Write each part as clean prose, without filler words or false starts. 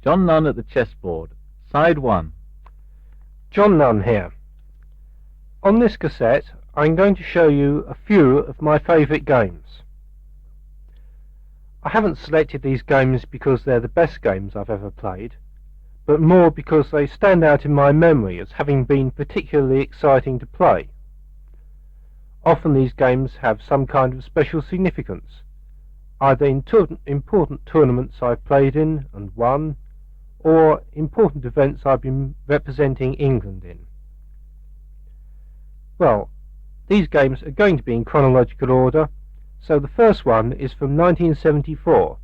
John Nunn at the chessboard. Side 1. John Nunn here. On this cassette I'm going to show you a few of my favourite games. I haven't selected these games because they're the best games I've ever played, but more because they stand out in my memory as having been particularly exciting to play. Often these games have some kind of special significance, either in important tournaments I've played in and won, or important events I've been representing England in. Well, these games are going to be in chronological order, so the first one is from 1974,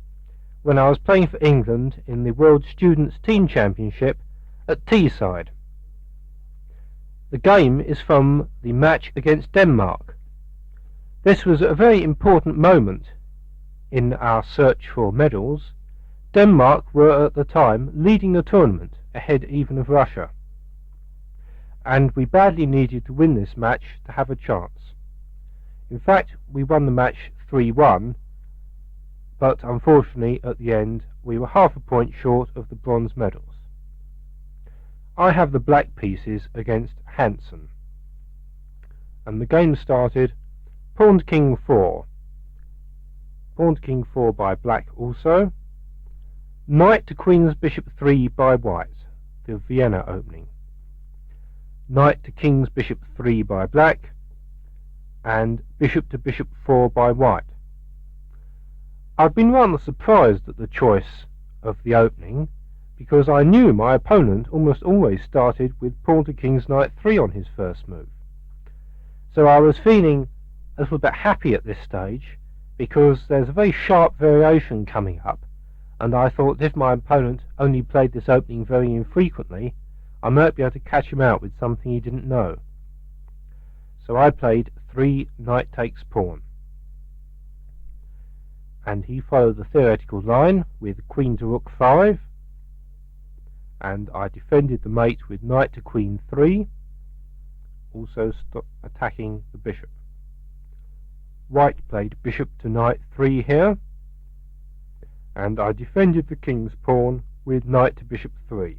when I was playing for England in the World Students' Team Championship at Teesside. The game is from the match against Denmark. This was a very important moment in our search for medals. Denmark were at the time leading the tournament, ahead even of Russia, and we badly needed to win this match to have a chance. In fact, we won the match 3-1, but unfortunately at the end we were half a point short of the bronze medals. I have the black pieces against Hansen, and the game started pawn to king 4, pawn to king 4 by black also, knight to queen's bishop 3 by white, the Vienna opening, knight to king's bishop 3 by black, and bishop to bishop 4 by white. I've been rather surprised at the choice of the opening, because I knew my opponent almost always started with pawn to king's knight 3 on his first move. So I was feeling a little bit happy at this stage, because there's a very sharp variation coming up, and I thought if my opponent only played this opening very infrequently, I might be able to catch him out with something he didn't know. So I played 3 knight takes pawn, and he followed the theoretical line with queen to rook 5, and I defended the mate with knight to queen 3, also attacking the bishop. White played bishop to knight 3 here, and I defended the king's pawn with knight to bishop 3.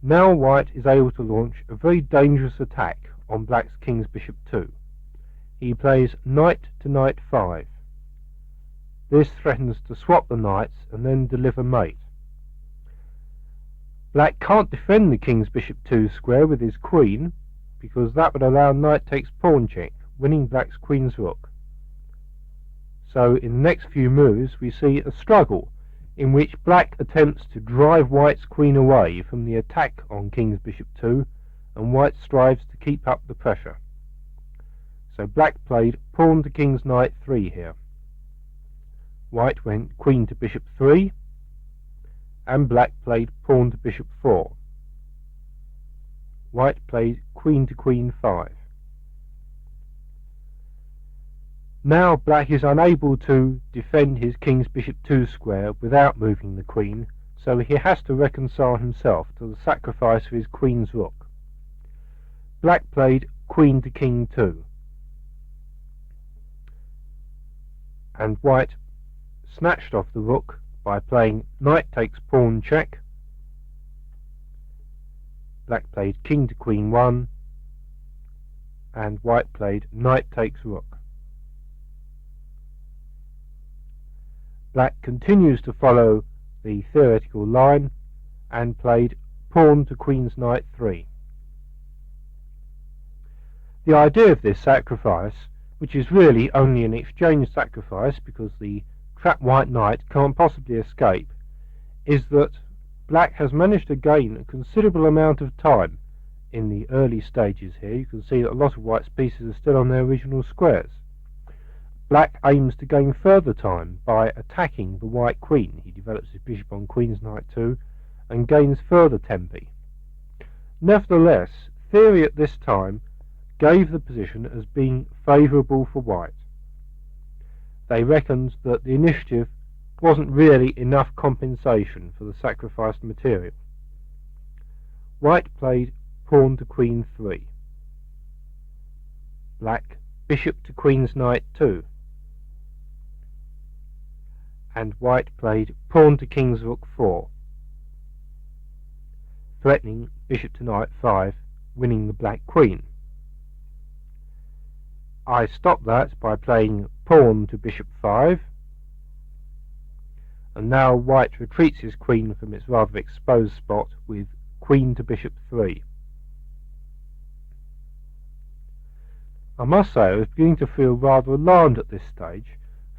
Now white is able to launch a very dangerous attack on black's king's bishop 2. He plays knight to knight 5. This threatens to swap the knights and then deliver mate. Black can't defend the king's bishop 2 square with his queen, because that would allow knight takes pawn check, winning black's queen's rook. So in the next few moves we see a struggle in which black attempts to drive white's queen away from the attack on king's bishop 2, and white strives to keep up the pressure. So black played pawn to king's knight 3 here. White went queen to bishop 3, and black played pawn to bishop 4. White played queen to queen 5. Now black is unable to defend his king's bishop 2 square without moving the queen, so he has to reconcile himself to the sacrifice of his queen's rook. Black played queen to king 2, and white snatched off the rook by playing knight takes pawn check. Black played king to queen 1, and white played knight takes rook. Black continues to follow the theoretical line and played pawn to queen's knight 3. The idea of this sacrifice, which is really only an exchange sacrifice because the trapped white knight can't possibly escape, is that black has managed to gain a considerable amount of time in the early stages here. You can see that a lot of white's pieces are still on their original squares. Black aims to gain further time by attacking the white queen. He develops his bishop on queen's knight 2 and gains further tempi. Nevertheless, theory at this time gave the position as being favourable for white. They reckoned that the initiative wasn't really enough compensation for the sacrificed material. White played pawn to queen 3. Black bishop to queen's knight 2. and white played pawn to king's rook 4, threatening bishop to knight 5, winning the black queen. I stopped that by playing pawn to bishop 5, and now white retreats his queen from its rather exposed spot with queen to bishop 3. I must say I was beginning to feel rather alarmed at this stage.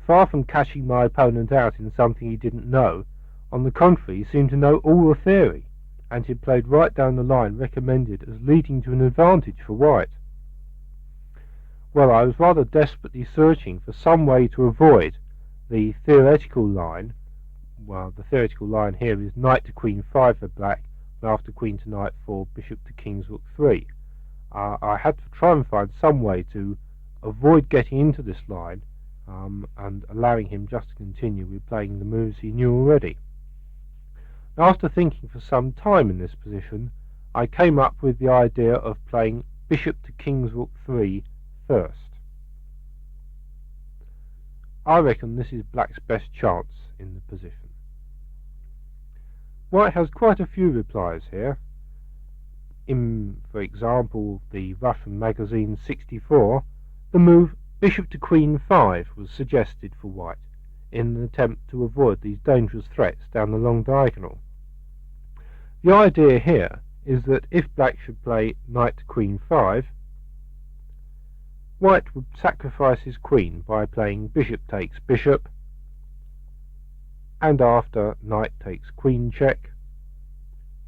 Far from catching my opponent out in something he didn't know, on the contrary he seemed to know all the theory, and had played right down the line recommended as leading to an advantage for white. Well, I was rather desperately searching for some way to avoid the theoretical line. Well, the theoretical line here is knight to queen 5 for black, and after queen to knight 4, bishop to king's rook 3. I had to try and find some way to avoid getting into this line and allowing him just to continue with playing the moves he knew already. After thinking for some time in this position, I came up with the idea of playing bishop to king's rook 3 first. I reckon this is black's best chance in the position. White has quite a few replies here. In, for example, the Russian magazine 64, the move bishop to queen 5 was suggested for white in an attempt to avoid these dangerous threats down the long diagonal. The idea here is that if black should play knight to queen 5, white would sacrifice his queen by playing bishop takes bishop, and after knight takes queen check,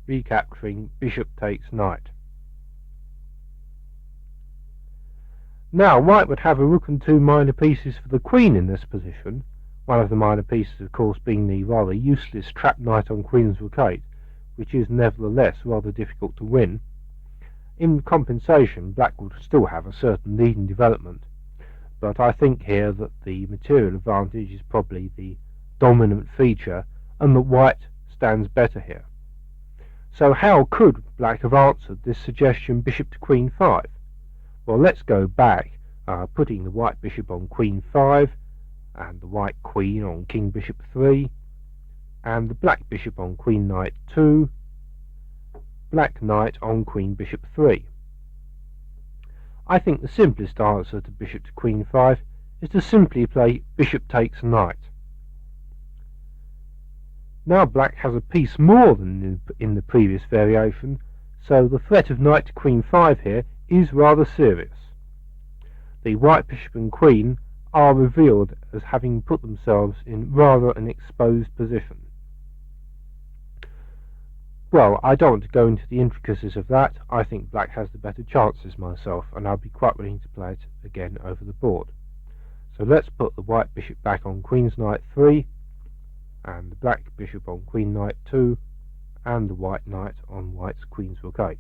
recapturing bishop takes knight. Now white would have a rook and 2 minor pieces for the queen in this position, one of the minor pieces of course being the rather useless trap knight on queen's rook 8, which is nevertheless rather difficult to win. In compensation, black would still have a certain lead in development, but I think here that the material advantage is probably the dominant feature and that white stands better here. So how could black have answered this suggestion bishop to queen 5? Well, let's go back, putting the white bishop on queen 5 and the white queen on king bishop 3 and the black bishop on queen knight 2, black knight on queen bishop 3. I think the simplest answer to bishop to queen 5 is to simply play bishop takes knight. Now black has a piece more than in the previous variation, so the threat of knight to queen 5 here is rather serious. The white bishop and queen are revealed as having put themselves in rather an exposed position. Well, I don't want to go into the intricacies of that. I think black has the better chances myself, and I'll be quite willing to play it again over the board. So let's put the white bishop back on queen's knight 3, and the black bishop on queen knight 2, and the white knight on white's queen's rook 8.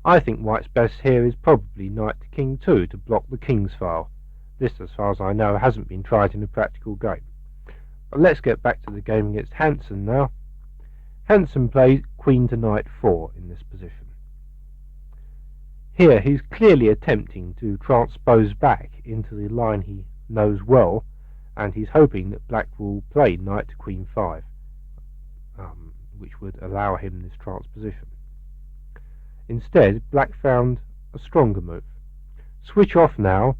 I think white's best here is probably knight to king 2 to block the king's file. This, as far as I know, hasn't been tried in a practical game. But let's get back to the game against Hansen now. Hansen played queen to knight 4 in this position. Here he's clearly attempting to transpose back into the line he knows well, and he's hoping that black will play knight to queen 5, which would allow him this transposition. Instead, black found a stronger move. Switch off now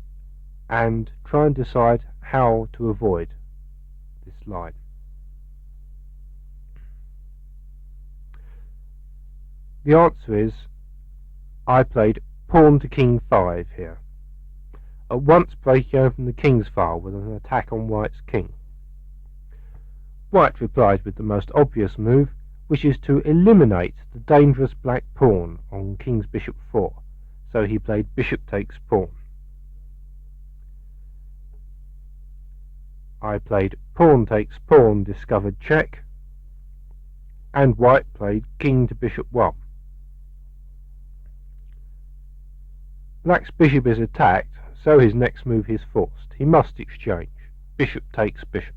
and try and decide how to avoid this line. The answer is I played pawn to king 5 here, at once breaking open the king's file with an attack on white's king. White replied with the most obvious move, which is to eliminate the dangerous black pawn on king's bishop 4, so he played bishop takes pawn. I played pawn takes pawn, discovered check, and white played king to bishop 1. Black's bishop is attacked, so his next move is forced. He must exchange. Bishop takes bishop.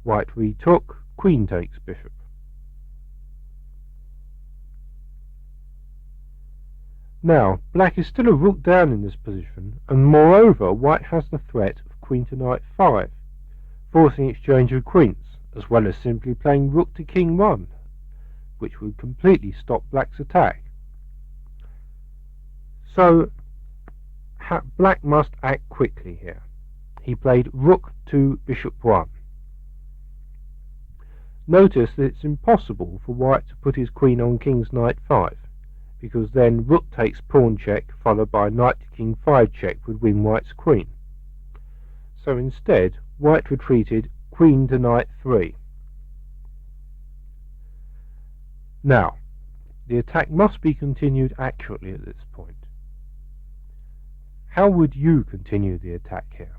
White retook, queen takes bishop. Now, black is still a rook down in this position, and moreover white has the threat of queen to knight 5, forcing exchange of queens, as well as simply playing rook to king 1, which would completely stop black's attack. So black must act quickly here. He played rook to bishop 1. Notice that it's impossible for white to put his queen on king's knight 5, because then rook takes pawn check followed by knight to king 5 check would win white's queen. So instead white retreated queen to knight 3. Now, the attack must be continued accurately at this point. How would you continue the attack here?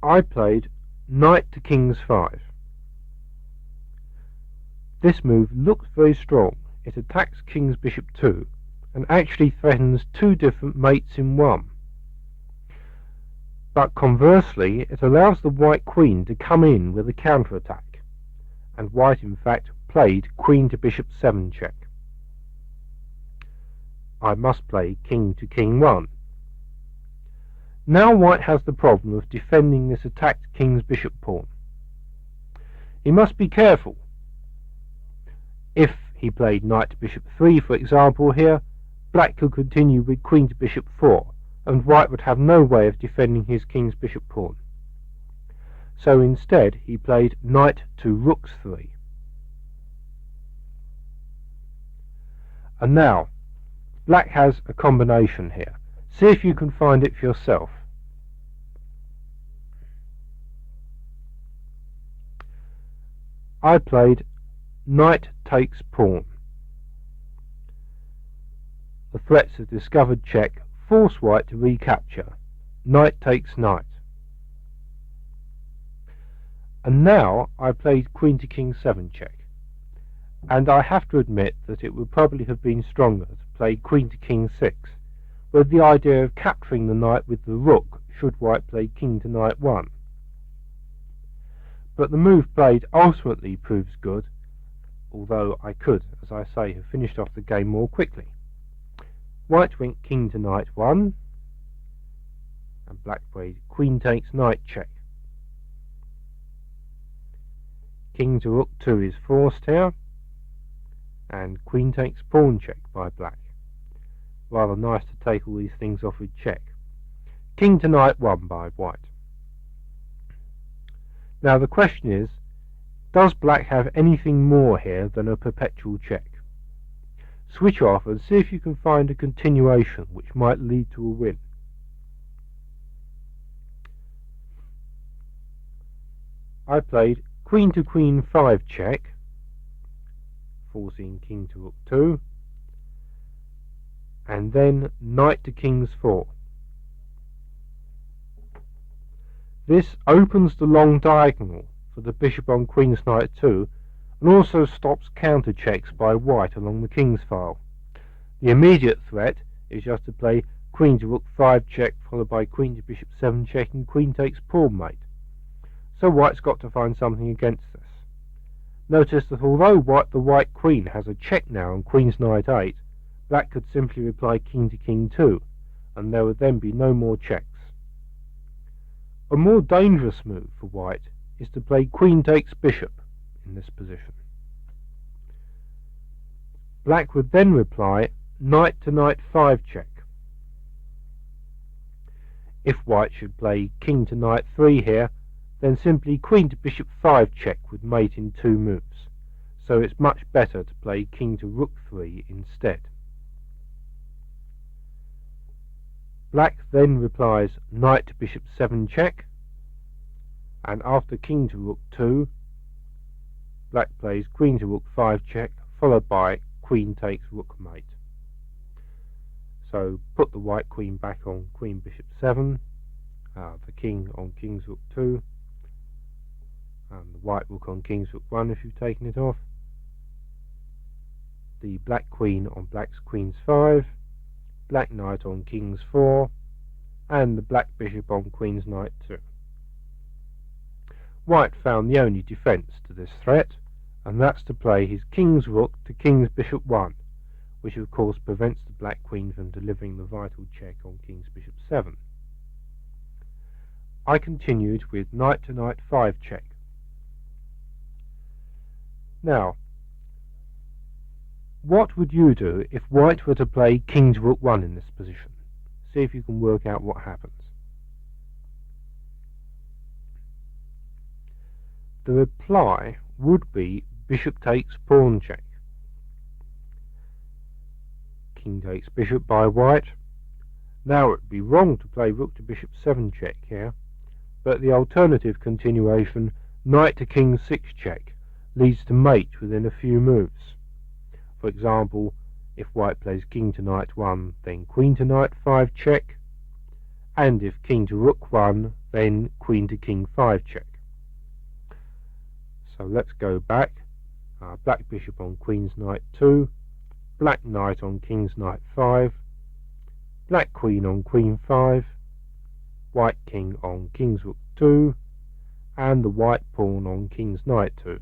I played knight to king's 5. This move looks very strong. It attacks king's bishop 2 and actually threatens 2 different mates in 1. But conversely, it allows the white queen to come in with a counter-attack, and white in fact played queen to bishop 7 check. I must play king to king 1. Now white has the problem of defending this attacked king's bishop pawn. He must be careful. If he played knight to bishop 3, for example here, black could continue with queen to bishop 4, and white would have no way of defending his king's bishop pawn. So instead he played knight to rook 3. And now, black has a combination here. See if you can find it for yourself. I played knight takes pawn. The threats of discovered check force white to recapture. Knight takes knight. And now I played queen to king 7 check. And I have to admit that it would probably have been stronger to play queen to king 6, with the idea of capturing the knight with the rook should white play king to knight 1. But the move played ultimately proves good, although I could, as I say, have finished off the game more quickly. White went king to knight 1, and black played queen takes knight check. King to rook 2 is forced here, and queen takes pawn check by black. Rather nice to take all these things off with check. King to knight 1 by white. Now the question is, does black have anything more here than a perpetual check? Switch off and see if you can find a continuation which might lead to a win. I played queen to queen 5 check, forcing king to rook 2, and then knight to king's 4. This opens the long diagonal for the bishop on queen's knight 2, and also stops counter checks by white along the king's file. The immediate threat is just to play queen to rook 5 check followed by queen to bishop 7 check and queen takes pawn mate. So white's got to find something against this. Notice that although the white queen has a check now on queen's knight 8, black could simply reply king to king 2, and there would then be no more checks. A more dangerous move for white is to play queen takes bishop in this position. Black would then reply knight to knight 5 check. If white should play king to knight 3 here, then simply queen to bishop 5 check would mate in 2 moves, so it's much better to play king to rook 3 instead. Black then replies knight to bishop 7 check, and after king to rook 2, black plays queen to rook 5 check, followed by queen takes rook mate. So put the white queen back on queen bishop 7, the king on king's rook 2, and the white rook on king's rook 1 if you've taken it off, the black queen on black's queen's 5, black knight on king's 4, and the black bishop on queen's knight 2. White found the only defence to this threat, and that's to play his king's rook to king's bishop 1, which of course prevents the black queen from delivering the vital check on king's bishop 7. I continued with knight to knight 5 check. Now, what would you do if white were to play king to rook 1 in this position? See if you can work out what happens. The reply would be bishop takes pawn check. King takes bishop by white. Now it would be wrong to play rook to bishop 7 check here, but the alternative continuation, knight to king 6 check, leads to mate within a few moves. For example, if white plays king to knight 1, then queen to knight 5 check, and if king to rook 1, then queen to king 5 check. So let's go back. Black bishop on queen's knight 2, black knight on king's knight 5, black queen on queen 5, white king on king's rook 2, and the white pawn on king's knight 2.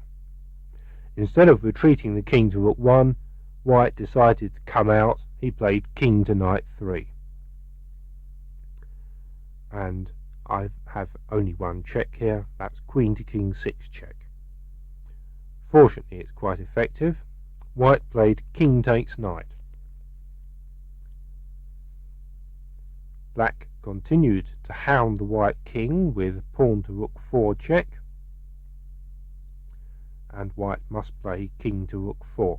Instead of retreating the king to rook 1, white decided to come out. He played king to knight 3. And I have only one check here, that's queen to king 6 check. Fortunately it's quite effective. White played king takes knight. Black continued to hound the white king with pawn to rook 4 check, and white must play king to rook 4.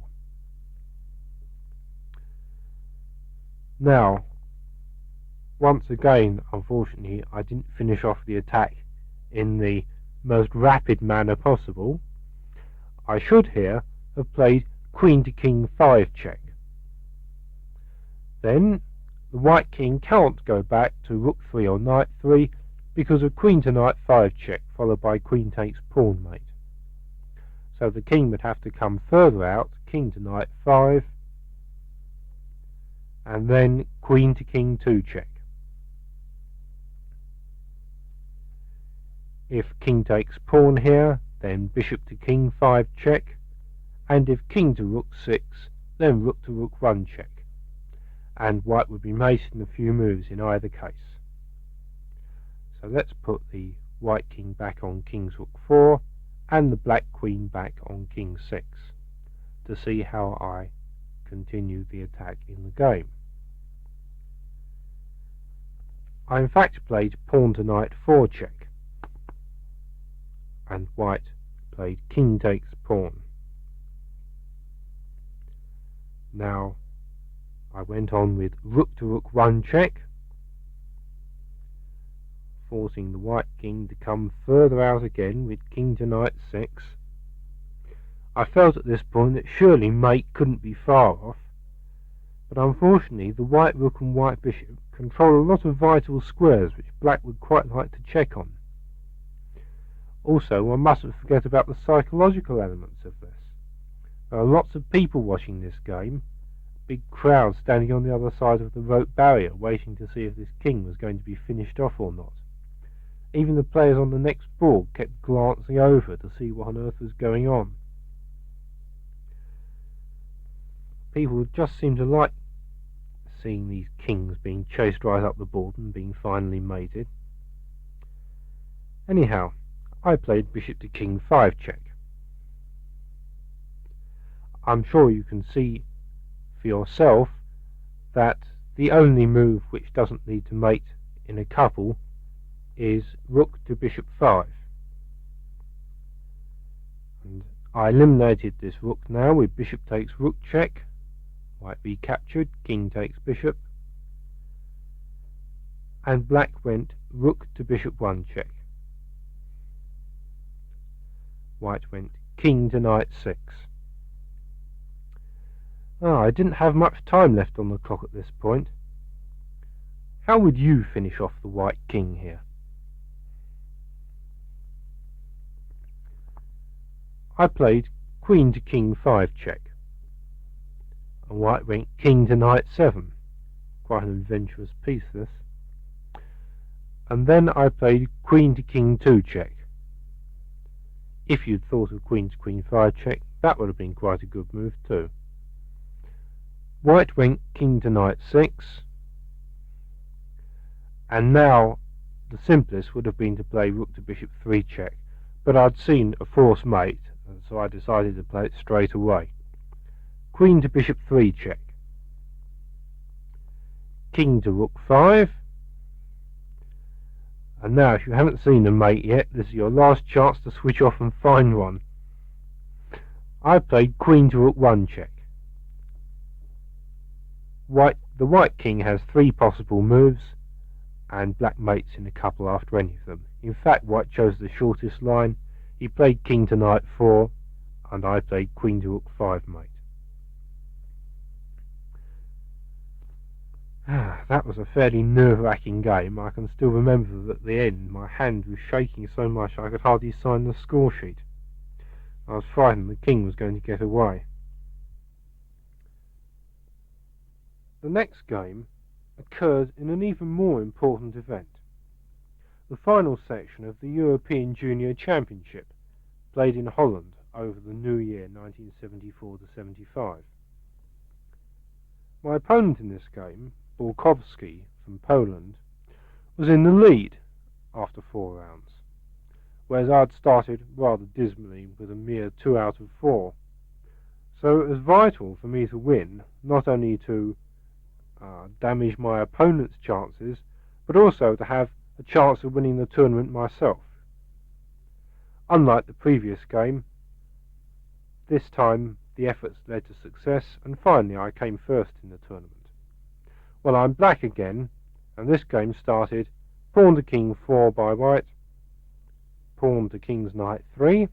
Now, once again, unfortunately, I didn't finish off the attack in the most rapid manner possible. I should here have played queen to king 5 check. Then the white king can't go back to rook 3 or knight 3 because of queen to knight 5 check followed by queen takes pawn mate. So the king would have to come further out, king to knight 5, and then queen to king 2 check. If king takes pawn here, then bishop to king 5 check, and if king to rook 6, then rook to rook 1 check, and white would be mated in a few moves in either case. So let's put the white king back on king's rook 4 and the black queen back on king 6 to see how I continue the attack in the game. I in fact played pawn to knight 4 check, and white played king takes pawn. Now I went on with rook to rook 1 check, forcing the white king to come further out again with king to knight 6. I felt at this point that surely mate couldn't be far off, but unfortunately the white rook and white bishop control a lot of vital squares which black would quite like to check on. Also, one mustn't forget about the psychological elements of this. There are lots of people watching this game, big crowd standing on the other side of the rope barrier waiting to see if this king was going to be finished off or not. Even the players on the next board kept glancing over to see what on earth was going on. People just seem to like seeing these kings being chased right up the board and being finally mated. Anyhow, I played bishop to king 5 check. I'm sure you can see for yourself that the only move which doesn't need to mate in a couple is rook to bishop 5. And I eliminated this rook now with bishop takes rook check, white be captured, king takes bishop, and black went rook to bishop 1 check. White went king to knight 6. I didn't have much time left on the clock at this point. How would you finish off the white king here? I played queen to king 5 check, and white went king to knight 7. Quite an adventurous piece this. And then I played queen to king 2 check. If you'd thought of queen to queen 5 check, That would have been quite a good move too. White went king to knight 6, and now the simplest would have been to play rook to bishop 3 check, but I'd seen a forced mate, and so I decided to play it straight away. Queen to bishop 3 check, king to rook 5, and now if you haven't seen a mate yet, this is your last chance to switch off and find one. I played queen to rook 1 check. The white king has 3 possible moves, and black mates in a couple after any of them. In fact, white chose the shortest line. He played king to knight 4, and I played queen to rook 5 mate. That was a fairly nerve-wracking game. I can still remember that at the end my hand was shaking so much I could hardly sign the score sheet. I was frightened the king was going to get away. The next game occurred in an even more important event, the final section of the European Junior Championship, played in Holland over the new year 1974-75. My opponent in this game, Borkowski from Poland, was in the lead after 4 rounds, whereas I'd started rather dismally with a mere 2 out of 4. So it was vital for me to win, not only to damage my opponent's chances, but also to have a chance of winning the tournament myself. Unlike the previous game, this time the efforts led to success, and finally I came first in the tournament. Well, I'm black again, and this game started pawn to king 4 by white, pawn to king's knight 3,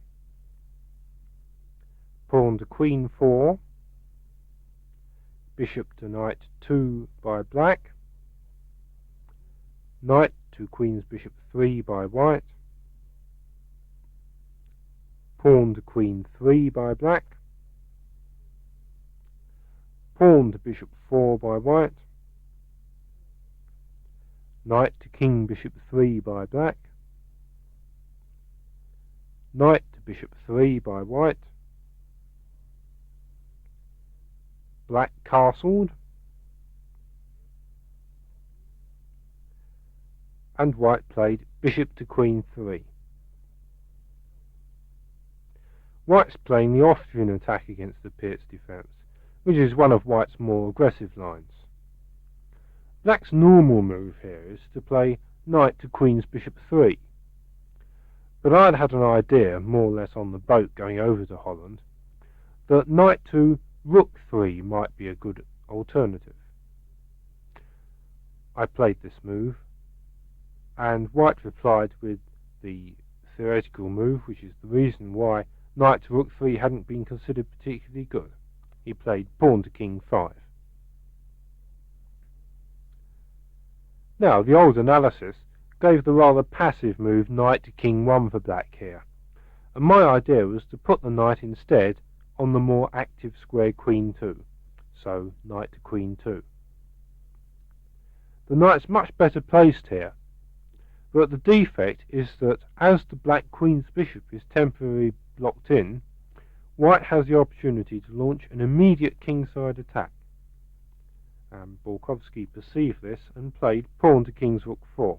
pawn to queen 4, bishop to knight 2 by black, knight to queen's bishop 3 by white, pawn to queen 3 by black, pawn to bishop 4 by white, knight to king bishop 3 by black, knight to bishop 3 by white, black castled, and white played bishop to queen 3. White's playing the Austrian attack against the Pirt's defence, which is one of white's more aggressive lines. Black's normal move here is to play knight to queen's bishop 3, but I'd had an idea, more or less on the boat going over to Holland, that knight to rook 3 might be a good alternative. I played this move, and white replied with the theoretical move, which is the reason why knight to rook 3 hadn't been considered particularly good. He played pawn to king 5. Now, the old analysis gave the rather passive move knight to king 1 for black here, and my idea was to put the knight instead on the more active square queen 2, so knight to queen 2. The knight's much better placed here, but the defect is that as the black queen's bishop is temporarily blocked in, white has the opportunity to launch an immediate kingside attack. And Borkowski perceived this and played pawn to king's rook 4.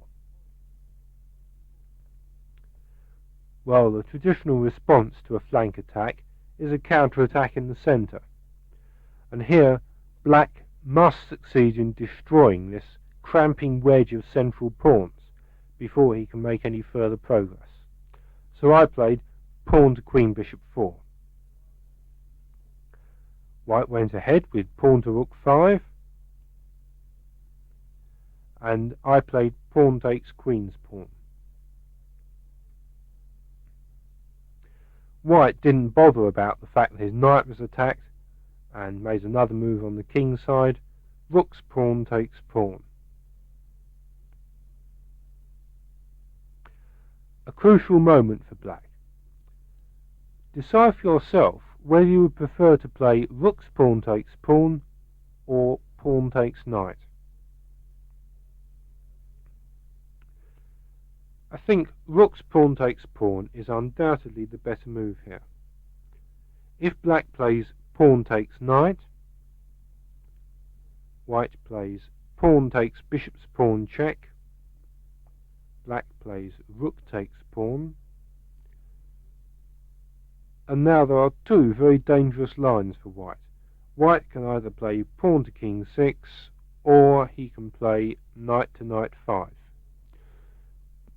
Well, the traditional response to a flank attack is a counter-attack in the centre, and here black must succeed in destroying this cramping wedge of central pawns before he can make any further progress. So I played pawn to queen bishop 4. White went ahead with pawn to rook 5, and I played pawn takes queen's pawn. White didn't bother about the fact that his knight was attacked and made another move on the king's side. Rook's pawn takes pawn. A crucial moment for black. Decide for yourself whether you would prefer to play rook's pawn takes pawn or pawn takes knight. I think rook's pawn takes pawn is undoubtedly the better move here. If black plays pawn takes knight, white plays pawn takes bishop's pawn check, black plays rook takes pawn, and now there are two very dangerous lines for white. White can either play pawn to king 6, or he can play knight to knight 5.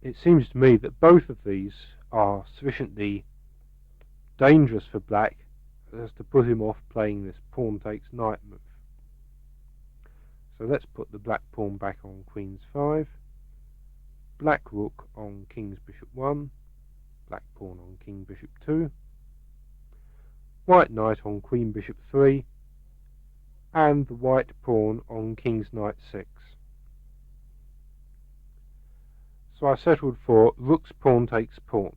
It seems to me that both of these are sufficiently dangerous for black as to put him off playing this pawn takes knight move. So let's put the black pawn back on queen's 5, black rook on king's bishop 1, black pawn on king bishop 2, white knight on queen bishop 3, and the white pawn on king's knight 6. So I settled for rook's pawn takes pawn.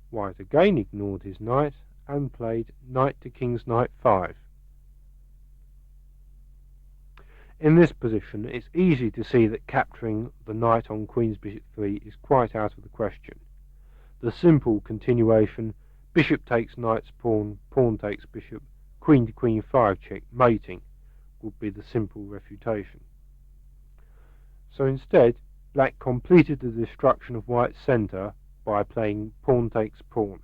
White again ignored his knight and played knight to king's knight 5. In this position it's easy to see that capturing the knight on queen's bishop 3 is quite out of the question. The simple continuation, bishop takes knight's pawn, pawn takes bishop, queen to queen 5 check, mating, would be the simple refutation. So instead, black completed the destruction of white's centre by playing pawn takes pawn.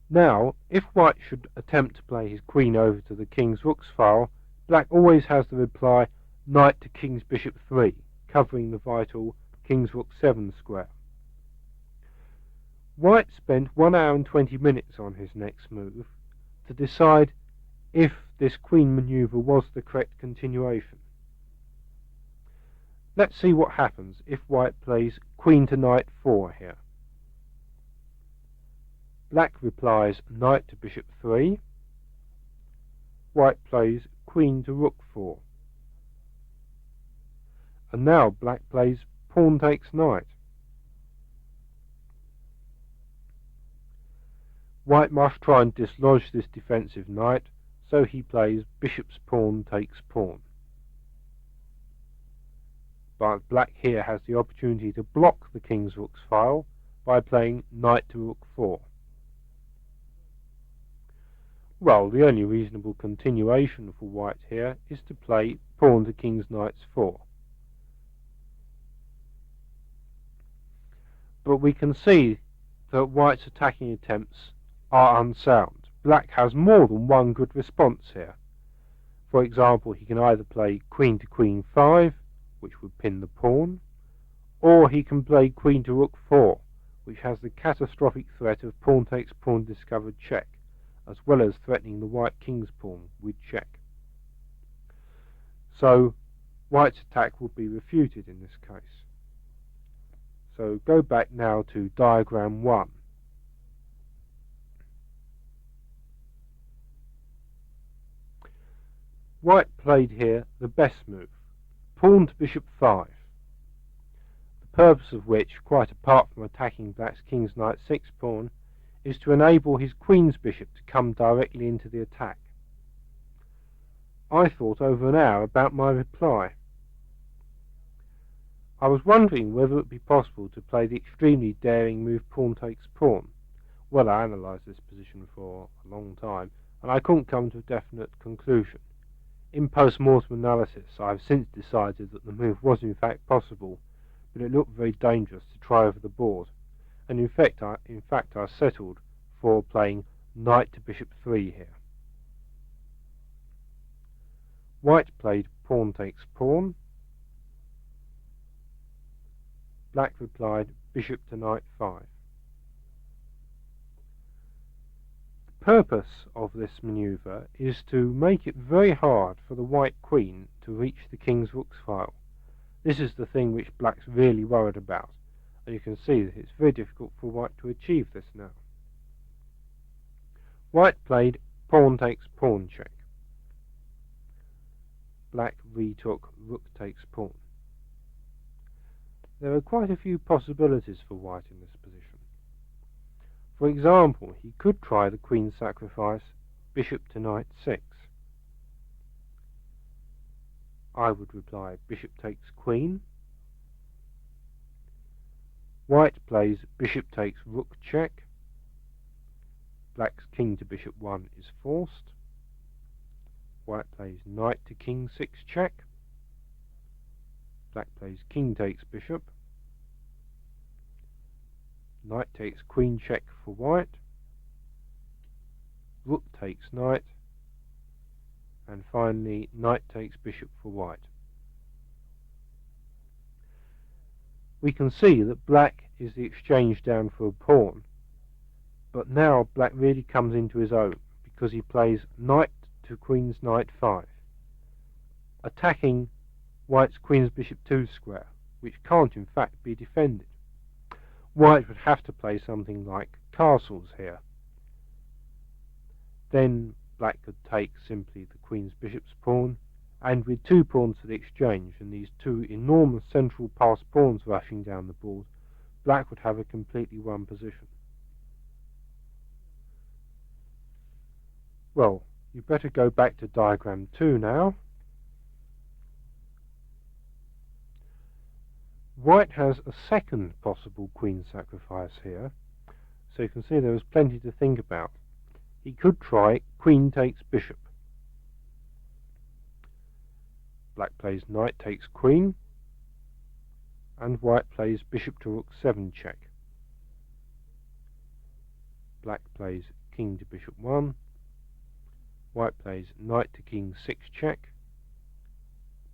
Now, if white should attempt to play his queen over to the king's rook's file, black always has the reply knight to king's bishop 3, covering the vital king's rook 7 square. White spent 1 hour and 20 minutes on his next move to decide if this queen manoeuvre was the correct continuation. Let's see what happens if white plays queen to knight 4 here. Black replies knight to bishop 3. White plays queen to rook 4. And now black plays pawn takes knight. White must try and dislodge this defensive knight, so he plays bishop's pawn takes pawn. But black here has the opportunity to block the king's rook's file by playing knight to rook 4. Well, the only reasonable continuation for white here is to play pawn to king's knights 4. But we can see that white's attacking attempts are unsound. Black has more than one good response here. For example, he can either play queen to queen 5, which would pin the pawn, or he can play queen to rook 4, which has the catastrophic threat of pawn takes pawn discovered check, as well as threatening the white king's pawn with check. So white's attack will be refuted in this case. So go back now to diagram 1. White played here the best move, pawn to bishop 5, the purpose of which, quite apart from attacking black's king's knight 6 pawn, is to enable his queen's bishop to come directly into the attack. I thought over an hour about my reply. I was wondering whether it would be possible to play the extremely daring move pawn takes pawn. Well, I analysed this position for a long time, and I couldn't come to a definite conclusion. In post-mortem analysis, I have since decided that the move was in fact possible, but it looked very dangerous to try over the board, and in fact I settled for playing knight to bishop 3 here. White played pawn takes pawn. Black replied bishop to knight 5. The purpose of this manoeuvre is to make it very hard for the white queen to reach the king's rook's file. This is the thing which black's really worried about, and you can see that it's very difficult for white to achieve this now. White played pawn takes pawn check. Black retook rook takes pawn. There are quite a few possibilities for white in this position. For example, he could try the queen sacrifice bishop to knight 6. I would reply bishop takes queen. White plays bishop takes rook check. Black's king to bishop 1 is forced. White plays knight to king 6 check. Black plays king takes bishop. Knight takes queen check for white. Rook takes knight. And finally knight takes bishop for white. We can see that black is the exchange down for a pawn, but now black really comes into his own because he plays knight to queen's knight 5, attacking white's queen's bishop 2 square, which can't in fact be defended. White would have to play something like castles here. Then black could take simply the queen's bishop's pawn, and with 2 pawns to the exchange and these 2 enormous central passed pawns rushing down the board, black would have a completely won position. Well, you better go back to diagram 2 now. White has a second possible queen sacrifice here, so you can see there is plenty to think about. He could try queen takes bishop. Black plays knight takes queen, and white plays bishop to rook 7 check. Black plays king to bishop 1. White plays knight to king 6 check.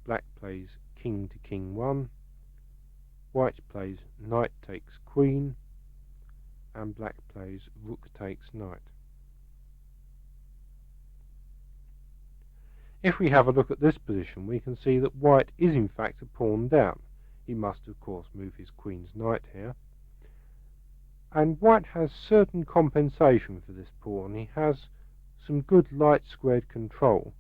Black plays king to king 1. White plays knight takes queen, and black plays rook takes knight. If we have a look at this position, we can see that white is in fact a pawn down. He must of course move his queen's knight here. And white has certain compensation for this pawn. He has some good light squared control,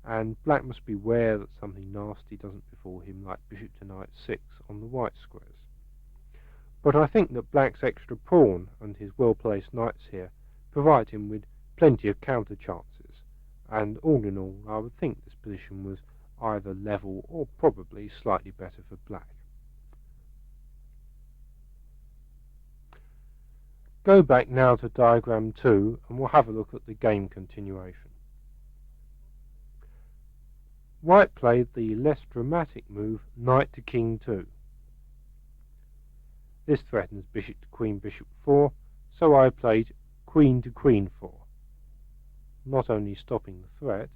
and black must beware that something nasty doesn't befall him like bishop to knight 6 on the white squares. But I think that black's extra pawn and his well-placed knights here provide him with plenty of counter chances, and all in all I would think this position was either level or probably slightly better for black. Go back now to diagram 2 and we'll have a look at the game continuation. White played the less dramatic move knight to king 2. This threatens bishop to queen bishop 4, so I played queen to queen 4, not only stopping the threat,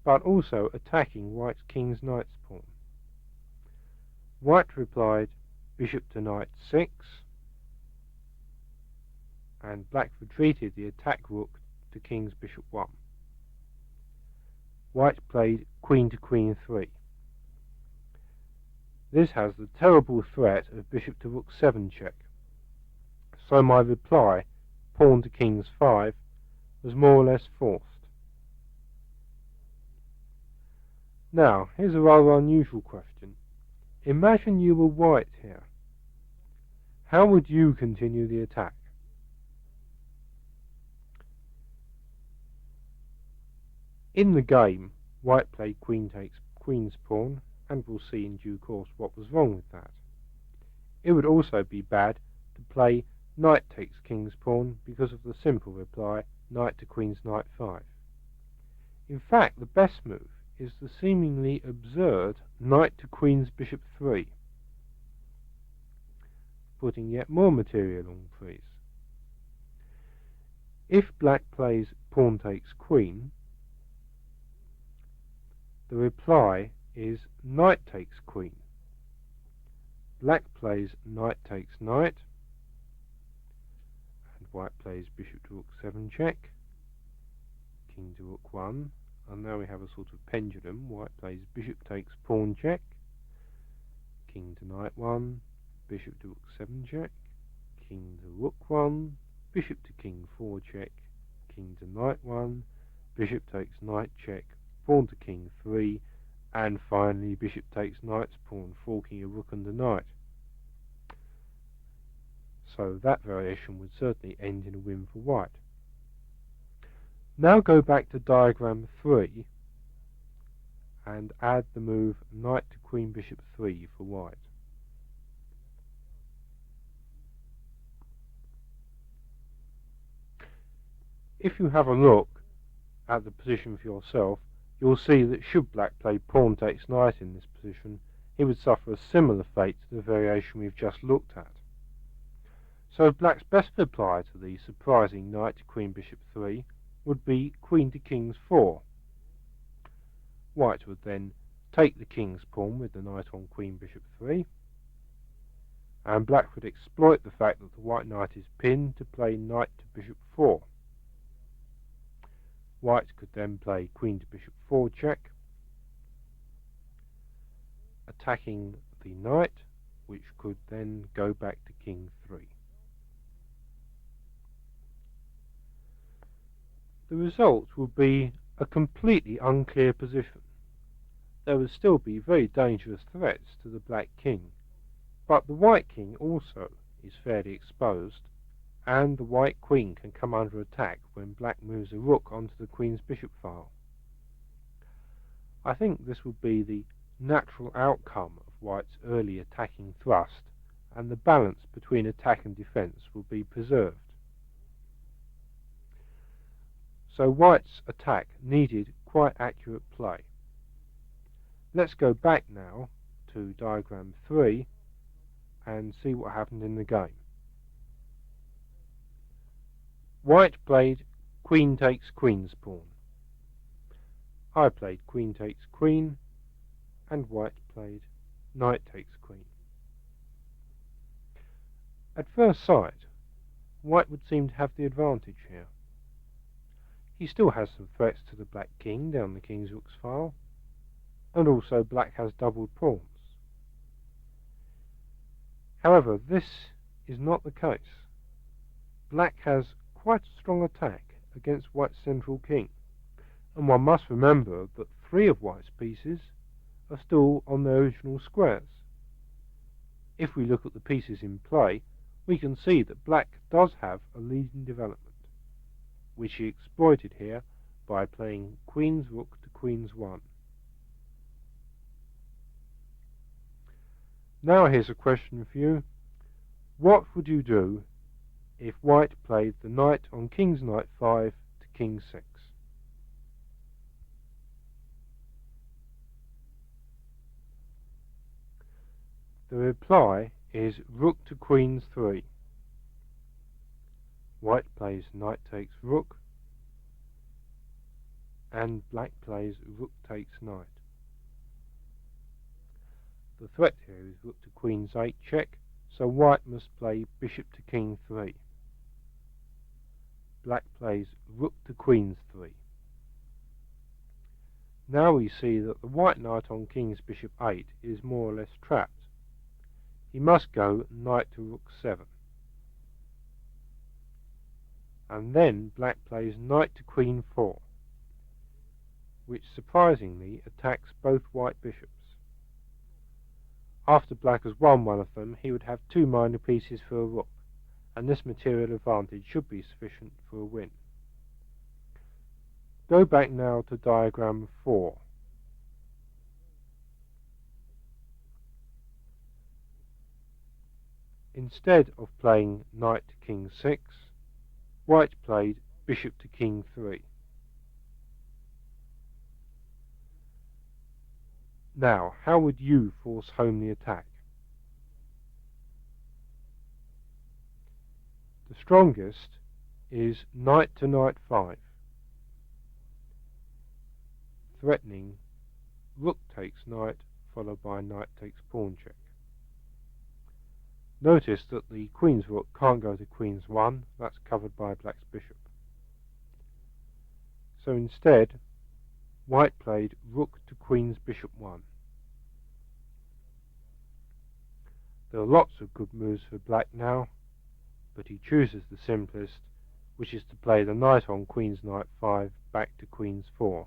but also attacking white's king's knight's pawn. White replied bishop to knight 6, and black retreated the attack rook to king's bishop 1. White played queen to queen 3. This has the terrible threat of bishop to rook 7 check, so my reply, pawn to king's 5, was more or less forced. Now, here's a rather unusual question. Imagine you were white here. How would you continue the attack? In the game, white played queen takes queen's pawn, and we'll see in due course what was wrong with that. It would also be bad to play knight takes king's pawn because of the simple reply knight to queen's knight 5. In fact, the best move is the seemingly absurd knight to queen's bishop 3, putting yet more material on freeze. If black plays pawn takes queen, the reply is knight takes queen. Black plays knight takes knight, and white plays bishop to rook 7 check, king to rook 1, and now we have a sort of pendulum. White plays bishop takes pawn check, king to knight 1, bishop to rook 7 check, king to rook 1, bishop to king 4 check, king to knight 1, bishop takes knight check, pawn to king 3, and finally bishop takes knight's pawn, forking a rook and a knight. So that variation would certainly end in a win for white. Now go back to diagram 3 and add the move knight to queen bishop 3 for white. If you have a look at the position for yourself, you'll see that should black play pawn takes knight in this position, he would suffer a similar fate to the variation we've just looked at. So black's best reply to the surprising knight to queen bishop 3 would be queen to king's 4. White would then take the king's pawn with the knight on queen bishop 3, and black would exploit the fact that the white knight is pinned to play knight to bishop 4. White could then play queen to bishop 4 check, attacking the knight, which could then go back to king 3. The result would be a completely unclear position. There would still be very dangerous threats to the black king, but the white king also is fairly exposed, and the white queen can come under attack when black moves a rook onto the queen's bishop file. I think this would be the natural outcome of white's early attacking thrust, and the balance between attack and defence will be preserved. So white's attack needed quite accurate play. Let's go back now to diagram 3 and see what happened in the game. White played queen takes queen's pawn. I played queen takes queen, and white played knight takes queen. At first sight, white would seem to have the advantage here. He still has some threats to the black king down the king's rook's file, and also black has doubled pawns. However, this is not the case. Black has quite a strong attack against white's central king, and one must remember that 3 of white's pieces are still on their original squares. If we look at the pieces in play, we can see that black does have a leading development, which he exploited here by playing queen's rook to queen's 1. Now here's a question for you. What would you do if white played the knight on king's knight 5 to king 6? The reply is rook to queen's 3. White plays knight takes rook, and black plays rook takes knight. The threat here is rook to queen's 8 check, so white must play bishop to king 3. Black plays rook to queen's 3. Now we see that the white knight on king's bishop 8 is more or less trapped. He must go knight to rook 7. And then black plays knight to queen 4, which surprisingly attacks both white bishops. After black has won one of them, he would have 2 minor pieces for a rook, and this material advantage should be sufficient for a win. Go back now to diagram 4. Instead of playing knight to king 6, white played bishop to king 3. Now, how would you force home the attack? The strongest is knight to knight 5, threatening rook takes knight followed by knight takes pawn check. Notice that the queen's rook can't go to queen's 1, that's covered by black's bishop. So instead, white played rook to queen's bishop 1. There are lots of good moves for black now, but he chooses the simplest, which is to play the knight on queen's knight 5 back to queen's 4.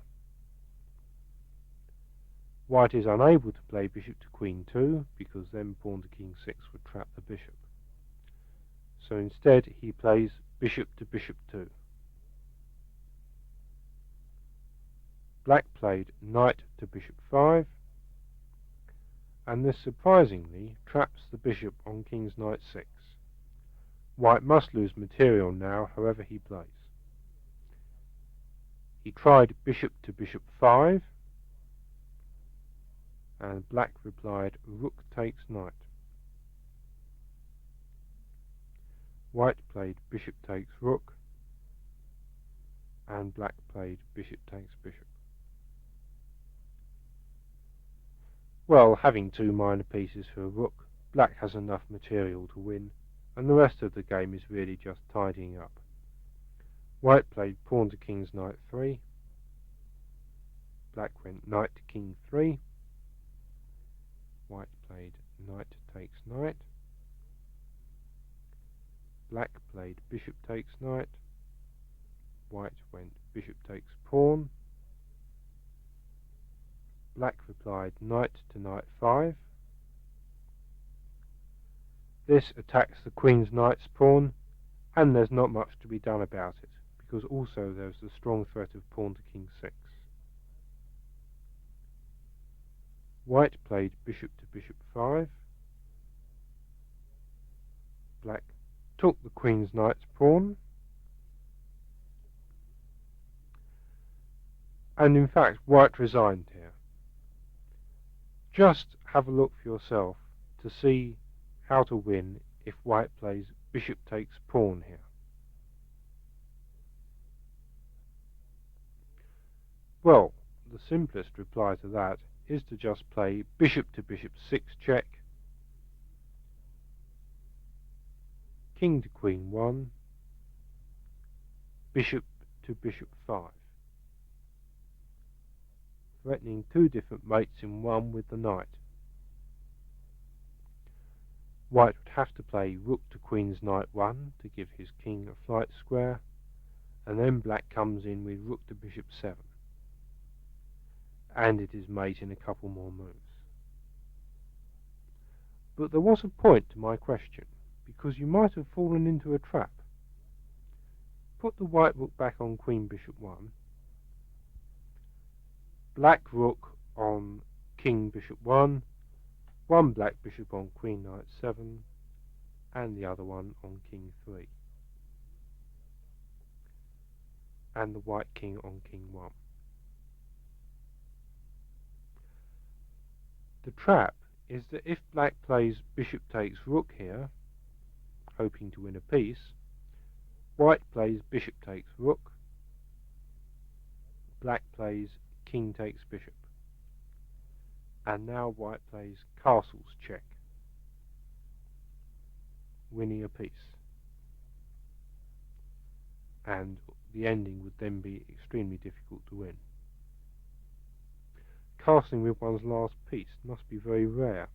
White is unable to play bishop to queen 2, because then pawn to king 6 would trap the bishop. So instead he plays bishop to bishop 2. Black played knight to bishop 5, and this surprisingly traps the bishop on king's knight 6. White must lose material now, however he plays. He tried bishop to bishop 5, and black replied rook takes knight. White played bishop takes rook, and black played bishop takes bishop. Well, having 2 minor pieces for a rook, black has enough material to win, and the rest of the game is really just tidying up. White played pawn to king's knight 3, black went knight to king 3, white played knight takes knight, black played bishop takes knight, white went bishop takes pawn, black replied knight to knight 5. This attacks the queen's knight's pawn, and there's not much to be done about it, because also there's the strong threat of pawn to king 6. White played bishop to bishop 5. Black took the queen's knight's pawn, and in fact white resigned here. Just have a look for yourself to see how to win if white plays bishop takes pawn here. Well, the simplest reply to that is to just play bishop to bishop 6 check, king to queen 1, bishop to bishop 5, threatening 2 different mates in one with the knight. White would have to play rook to queen's knight 1 to give his king a flight square, and then black comes in with rook to bishop 7, and it is mate in a couple more moves. But there was a point to my question, because you might have fallen into a trap. Put the white rook back on queen bishop 1, black rook on king bishop 1, one black bishop on queen knight 7, and the other one on king 3, and the white king on king 1. The trap is that if black plays bishop takes rook here, hoping to win a piece, white plays bishop takes rook, black plays king takes bishop, and now white plays castles check, winning a piece, and the ending would then be extremely difficult to win. Castling with one's last piece must be very rare.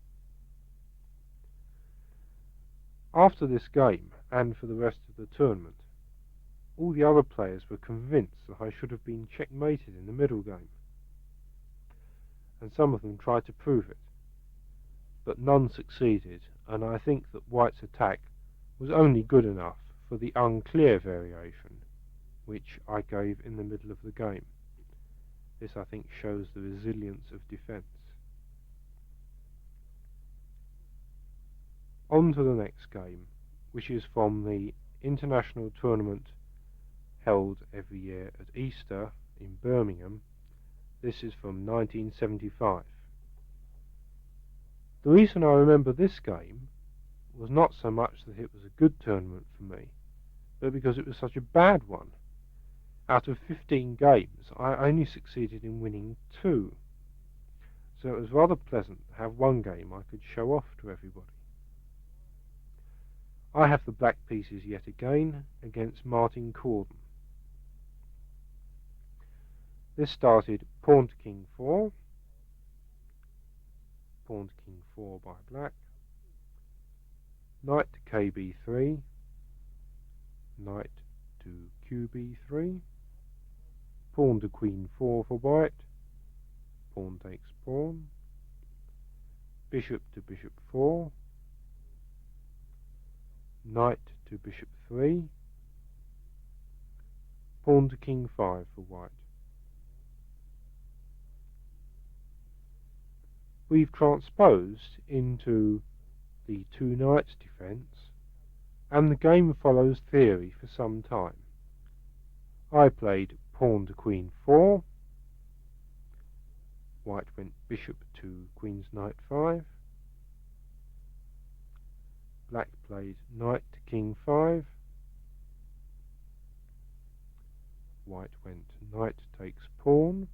After this game, and for the rest of the tournament, all the other players were convinced that I should have been checkmated in the middle game, and some of them tried to prove it, but none succeeded, and I think that white's attack was only good enough for the unclear variation, which I gave in the middle of the game. This, I think, shows the resilience of defence. On to the next game, which is from the international tournament held every year at Easter in Birmingham. This is from 1975. The reason I remember this game was not so much that it was a good tournament for me, but because it was such a bad one. Out of 15 games, I only succeeded in winning 2, so it was rather pleasant to have one game I could show off to everybody. I have the black pieces yet again against Martin Corden. This started pawn to king 4, pawn to king 4 by black, knight to kb3, knight to qb3, pawn to queen 4 for white, pawn takes pawn, bishop to bishop 4, knight to bishop 3, pawn to king 5 for white. We've transposed into the 2 knights defence, and the game follows theory for some time. I played pawn to queen 4. White went bishop to queen's knight 5. Black played knight to king 5. White went knight takes pawn.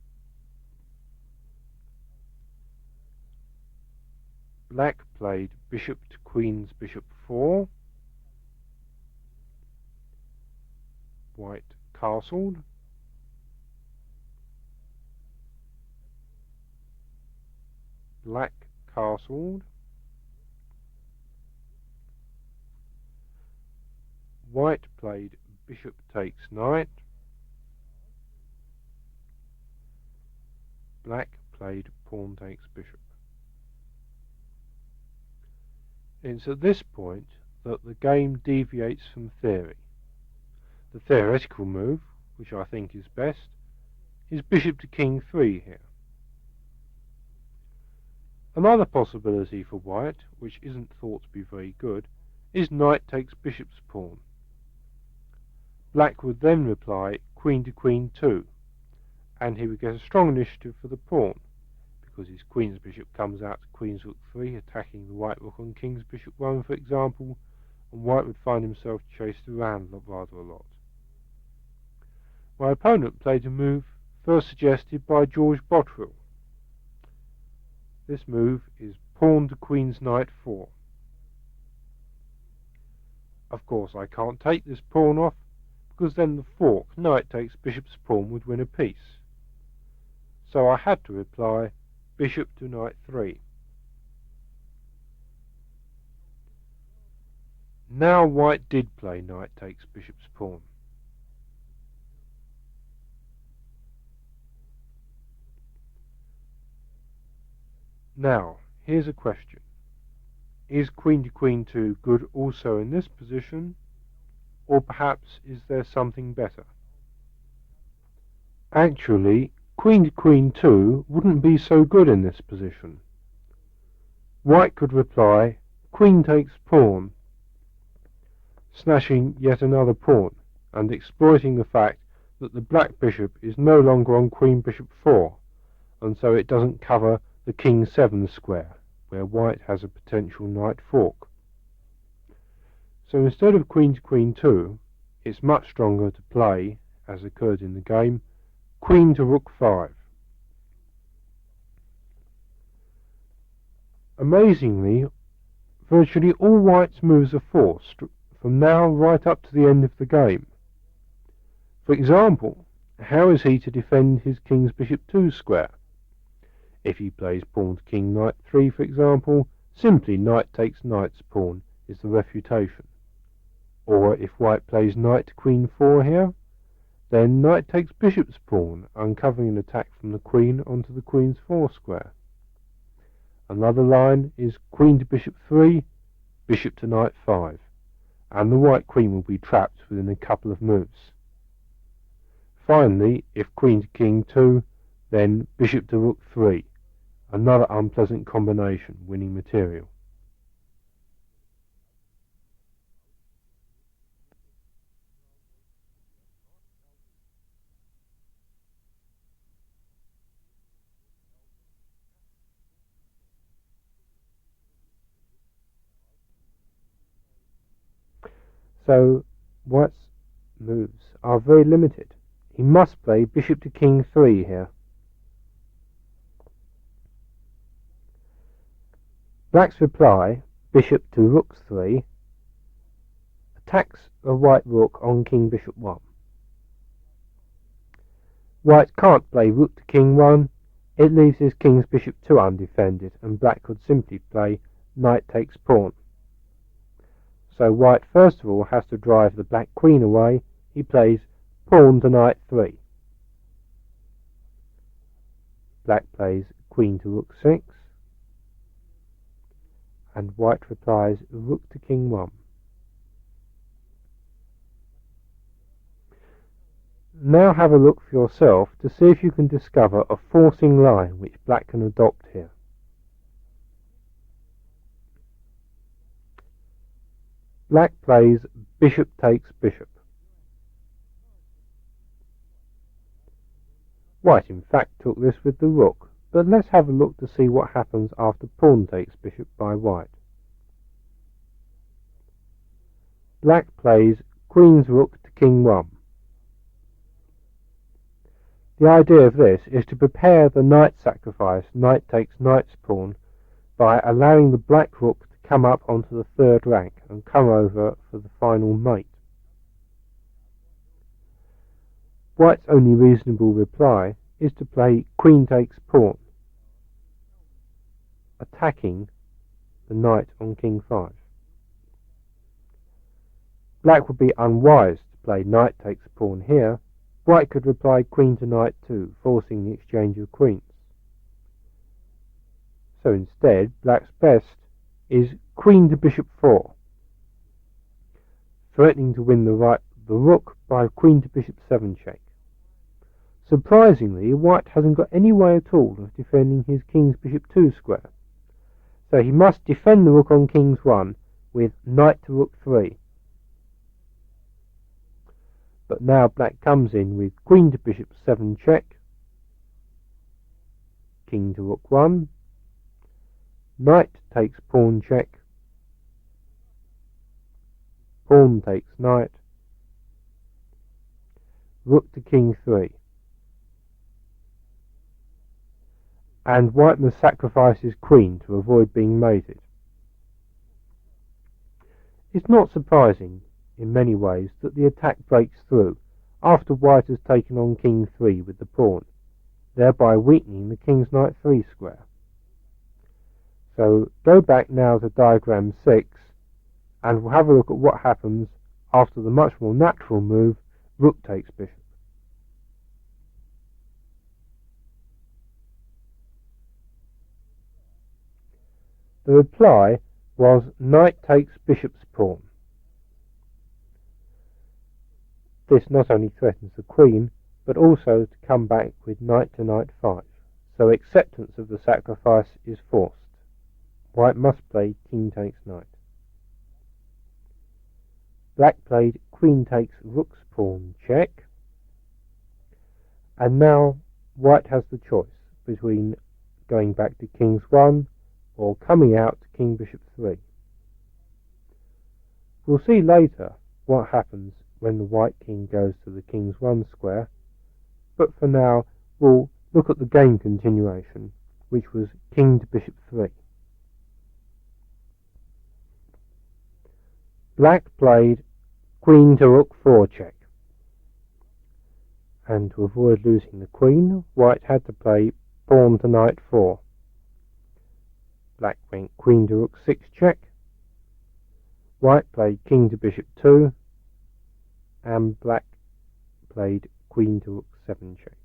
Black played bishop to queen's bishop 4. White castled. Black castled. White played bishop takes knight. Black played pawn takes bishop. It's at this point that the game deviates from theory. The theoretical move, which I think is best, is bishop to king 3 here. Another possibility for white, which isn't thought to be very good, is knight takes bishop's pawn. Black would then reply queen to queen 2, and he would get a strong initiative for the pawn, because his queen's bishop comes out to queen's rook 3, attacking the white rook on king's bishop 1, for example, and white would find himself chased around rather a lot. My opponent played a move first suggested by George Bottrill. This move is pawn to queen's knight 4. Of course I can't take this pawn off, because then the fork knight takes bishop's pawn would win a piece. So I had to reply bishop to knight 3. Now white did play knight takes bishop's pawn. Now, here's a question. Is queen to queen 2 good also in this position, or perhaps is there something better? Actually, queen to queen 2 wouldn't be so good in this position. White could reply queen takes pawn, snatching yet another pawn, and exploiting the fact that the black bishop is no longer on queen bishop 4, and so it doesn't cover the king 7 square, where white has a potential knight fork. So instead of queen to queen 2, it's much stronger to play, as occurred in the game, queen to rook 5. Amazingly, virtually all white's moves are forced from now right up to the end of the game. For example, how is he to defend his king's bishop 2 square? If he plays pawn to king knight 3, for example, simply knight takes knight's pawn is the refutation. Or if white plays knight to queen 4 here, then knight takes bishop's pawn, uncovering an attack from the queen onto the queen's 4 square. Another line is queen to bishop 3, bishop to knight 5, and the white queen will be trapped within a couple of moves. Finally, if queen to king 2, then bishop to rook 3, another unpleasant combination, winning material. So white's moves are very limited. He must play bishop to king 3 here. Black's reply, bishop to rook 3, attacks the white rook on king bishop 1. White can't play rook to king 1, it leaves his king's bishop 2 undefended, and black could simply play knight takes pawn. So white first of all has to drive the black queen away. He plays pawn to knight 3. Black plays queen to rook 6, and white replies rook to king 1. Now have a look for yourself to see if you can discover a forcing line which black can adopt here. Black plays bishop takes bishop. White in fact took this with the rook, but let's have a look to see what happens after pawn takes bishop by white. Black plays queen's rook to king 1. The idea of this is to prepare the knight sacrifice, knight takes knight's pawn, by allowing the black rook to come up onto the third rank and come over for the final mate. White's only reasonable reply is to play queen takes pawn, attacking the knight on king 5. Black would be unwise to play knight takes pawn here. White could reply queen to knight too, forcing the exchange of queens. So instead, black's best is queen to bishop 4, threatening to win the rook by queen to bishop 7 check. Surprisingly, white hasn't got any way at all of defending his king's bishop 2 square, so he must defend the rook on king's 1 with knight to rook 3. But now black comes in with queen to bishop 7 check, king to rook 1, knight takes pawn check, pawn takes knight, rook to king 3. And white must sacrifice his queen to avoid being mated. It's not surprising, in many ways, that the attack breaks through after white has taken on king 3 with the pawn, thereby weakening the king's knight 3 square. So go back now to diagram 6 and we'll have a look at what happens after the much more natural move rook takes bishop. The reply was knight takes bishop's pawn. This not only threatens the queen, but also to come back with knight to knight 5, so acceptance of the sacrifice is forced. White must play king takes knight. Black played queen takes rook's pawn check, and now white has the choice between going back to king's 1 or coming out to king bishop 3. We'll see later what happens when the white king goes to the king's 1 square, but for now we'll look at the game continuation, which was king to bishop 3. Black played queen to rook 4 check, and to avoid losing the queen, white had to play pawn to knight 4. Black went queen to rook 6 check, white played king to bishop 2, and black played queen to rook 7 check.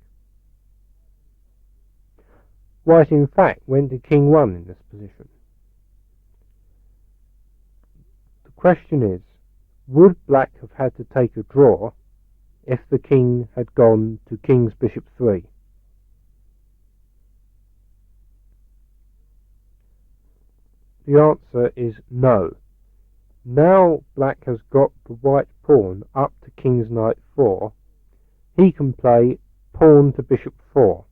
White in fact went to king 1 in this position. The question is, would black have had to take a draw if the king had gone to king's bishop 3? The answer is no. Now black has got the white pawn up to king's knight 4, he can play pawn to bishop 4,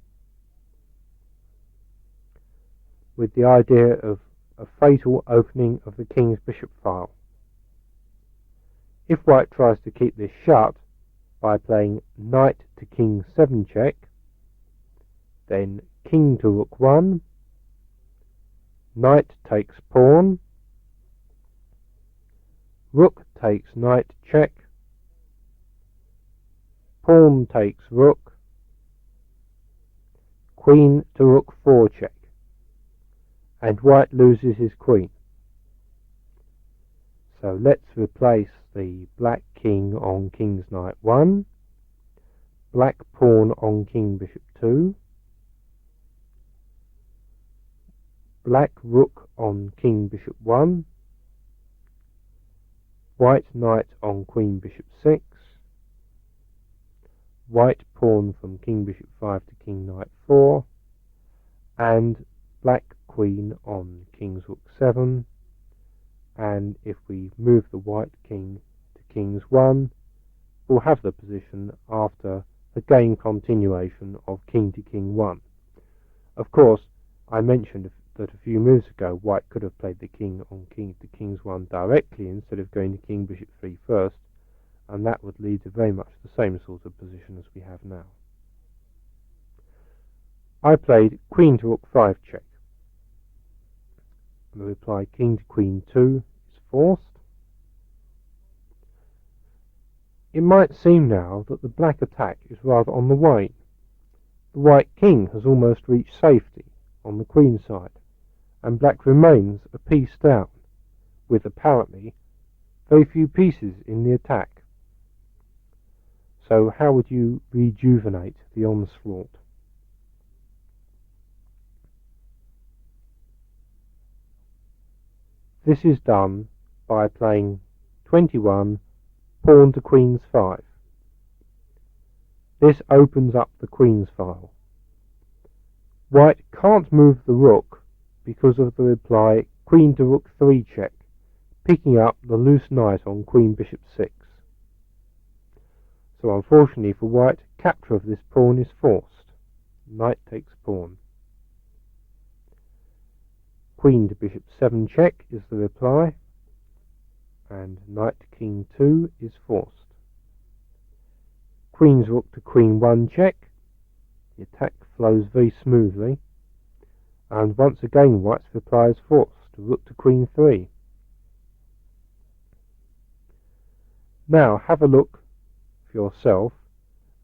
with the idea of a fatal opening of the king's bishop file. If white tries to keep this shut by playing knight to king 7 check, then king to rook 1, knight takes pawn, rook takes knight check, pawn takes rook, queen to rook 4 check, and white loses his queen. So let's replace the black king on king's knight 1, black pawn on king bishop 2, black rook on king bishop 1, white knight on queen bishop 6, white pawn from king bishop 5 to king knight 4, and black queen on king's rook 7, and if we move the white king to king's 1, we'll have the position after the game continuation of king to king 1. Of course, I mentioned that a few moves ago white could have played the king on king to kings 1 directly instead of going to king bishop 3 first, and that would lead to very much the same sort of position as we have now. I played queen to rook 5 check. The reply king to queen 2 is forced. It might seem now that the black attack is rather on the wane. The white king has almost reached safety on the queen side, and black remains a piece down, with apparently very few pieces in the attack. So how would you rejuvenate the onslaught? This is done by playing 21 pawn to queen's 5. This opens up the queen's file. White can't move the rook because of the reply queen to rook 3 check, picking up the loose knight on queen bishop 6. So unfortunately for white, capture of this pawn is forced. Knight takes pawn. Queen to bishop 7 check is the reply, and knight to king 2 is forced. Queen's rook to queen 1 check. The attack flows very smoothly, and once again white's reply is forced. Rook to queen 3. Now have a look for yourself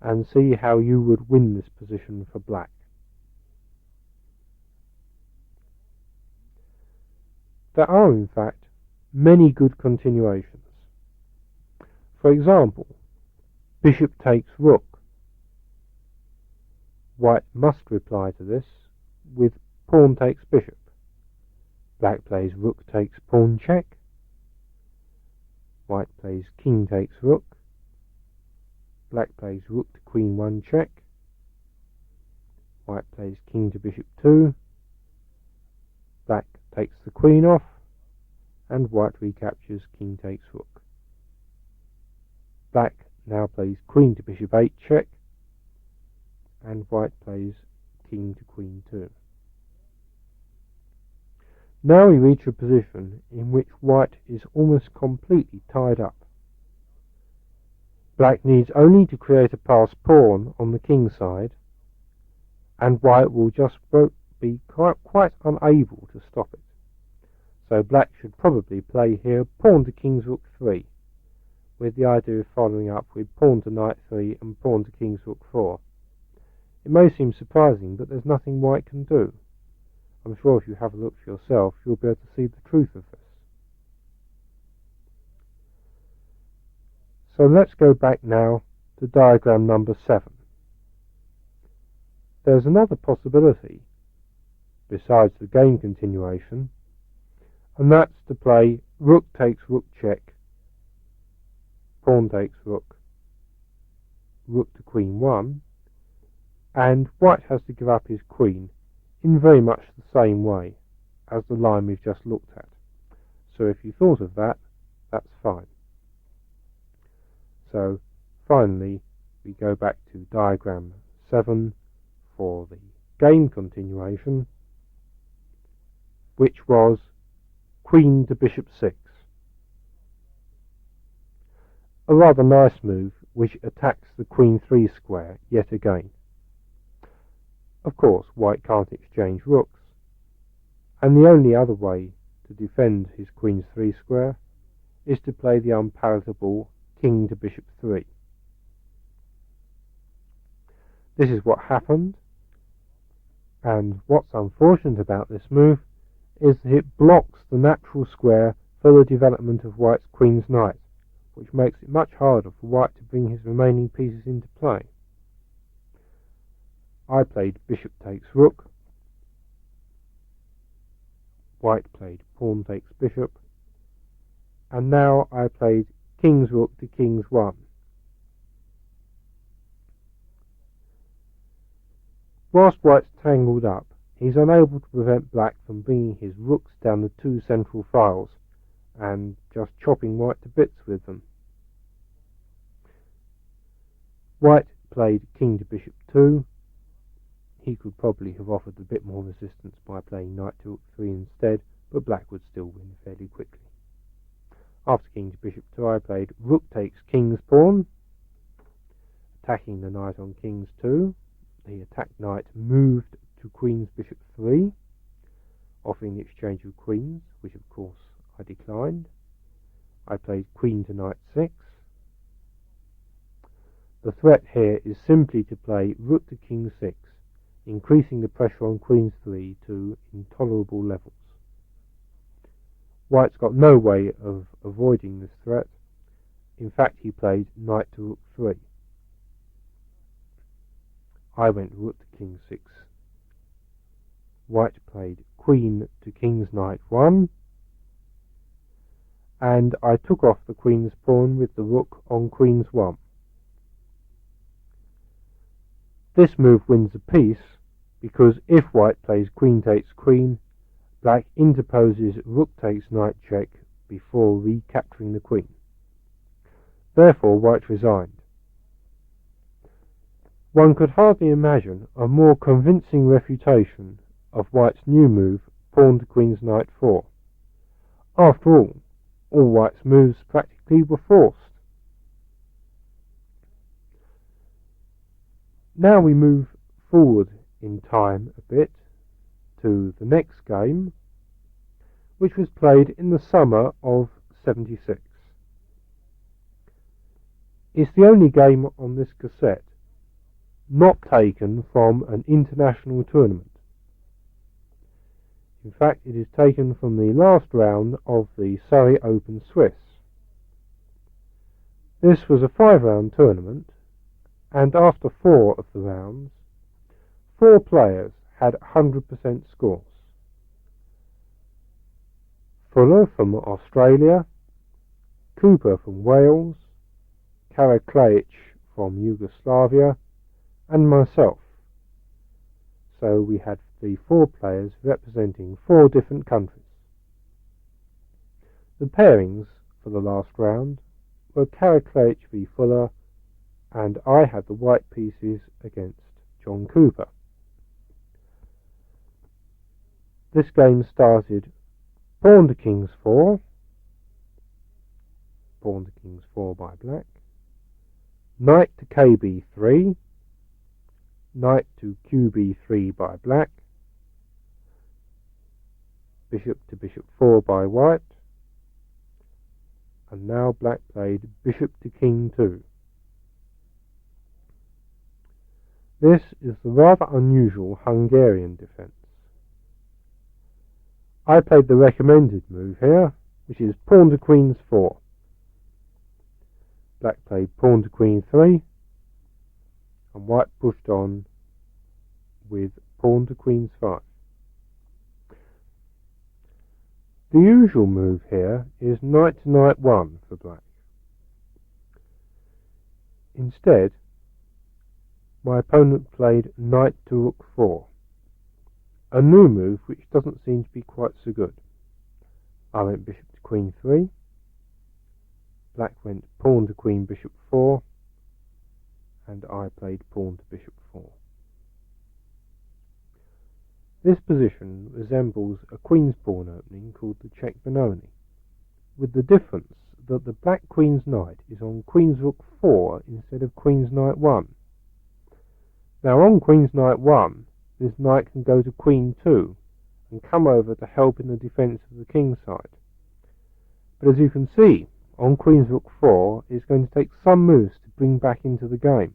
and see how you would win this position for black. There are, in fact, many good continuations. For example, bishop takes rook. White must reply to this with pawn takes bishop. Black plays rook takes pawn check. White plays king takes rook. Black plays rook to queen 1 check. White plays king to bishop 2. Black takes the queen off, and white recaptures king takes rook. Black now plays queen to bishop 8 check, and white plays king to queen 2. Now we reach a position in which white is almost completely tied up. Black needs only to create a passed pawn on the king side, and white will just be quite unable to stop it. So black should probably play here pawn to king's rook 3, with the idea of following up with pawn to knight 3 and pawn to king's rook 4. It may seem surprising, but there's nothing white can do. I'm sure if you have a look for yourself, you'll be able to see the truth of this. So let's go back now to diagram number 7. There's another possibility, besides the game continuation, and that's to play rook takes rook check, pawn takes rook, rook to queen 1, and white has to give up his queen in very much the same way as the line we've just looked at. So if you thought of that, that's fine. So finally we go back to diagram 7 for the game continuation, which was queen to bishop 6. A rather nice move which attacks the queen 3 square yet again. Of course, white can't exchange rooks, and the only other way to defend his queen's 3 square is to play the unpalatable king to bishop 3. This is what happened, and what's unfortunate about this move is that it blocks the natural square for the development of white's queen's knight, which makes it much harder for white to bring his remaining pieces into play. I played bishop takes rook, white played pawn takes bishop, and now I played king's rook to king's 1. Whilst white's tangled up, he's unable to prevent black from bringing his rooks down the 2 central files and just chopping white to bits with them. White played king to bishop 2. He could probably have offered a bit more resistance by playing knight to rook 3 instead, but black would still win fairly quickly. After king to bishop 2, I played rook takes king's pawn, attacking the knight on king's 2. The attacked knight moved to queen's bishop 3, offering the exchange of queens, which of course I declined. I played queen to knight 6. The threat here is simply to play rook to king 6, increasing the pressure on queen's 3 to intolerable levels. White's got no way of avoiding this threat. In fact, he played knight to rook 3. I went rook to king 6. White played queen to king's knight 1, and I took off the queen's pawn with the rook on queen's 1. This move wins a piece, because if white plays queen takes queen, black interposes rook takes knight check before recapturing the queen. Therefore, white resigned. One could hardly imagine a more convincing refutation of white's new move, pawn to queen's knight 4. After all white's moves practically were forced. Now we move forward in time a bit to the next game, which was played in the summer of '76. It's the only game on this cassette not taken from an international tournament. In fact, it is taken from the last round of the Surrey Open Swiss. This was a 5-round tournament, and after 4 of the rounds, 4 players had 100% scores. Fuller from Australia, Cooper from Wales, Karaklaic from Yugoslavia, and myself. So we had the 4 players representing 4 different countries. The pairings for the last round were Karaklaic v Fuller, and I had the white pieces against John Cooper. This game started pawn to king's 4, pawn to king's 4 by black, knight to kb3, knight to qb3 by black, bishop to bishop 4 by white, and now black played bishop to king 2. This is the rather unusual Hungarian defence. I played the recommended move here, which is pawn to queen's 4. Black played pawn to queen 3, and white pushed on with pawn to queen's 5. The usual move here is knight to knight 1 for black. Instead, my opponent played knight to rook 4, a new move which doesn't seem to be quite so good. I went bishop to queen 3, black went pawn to queen bishop 4, and I played pawn to bishop 4. This position resembles a queen's pawn opening called the check Benoni, with the difference that the black queen's knight is on queen's rook 4 instead of queen's knight 1. Now on queen's knight 1, this knight can go to queen 2 and come over to help in the defence of the king side. But as you can see, on queen's rook 4, it's going to take some moves to bring back into the game.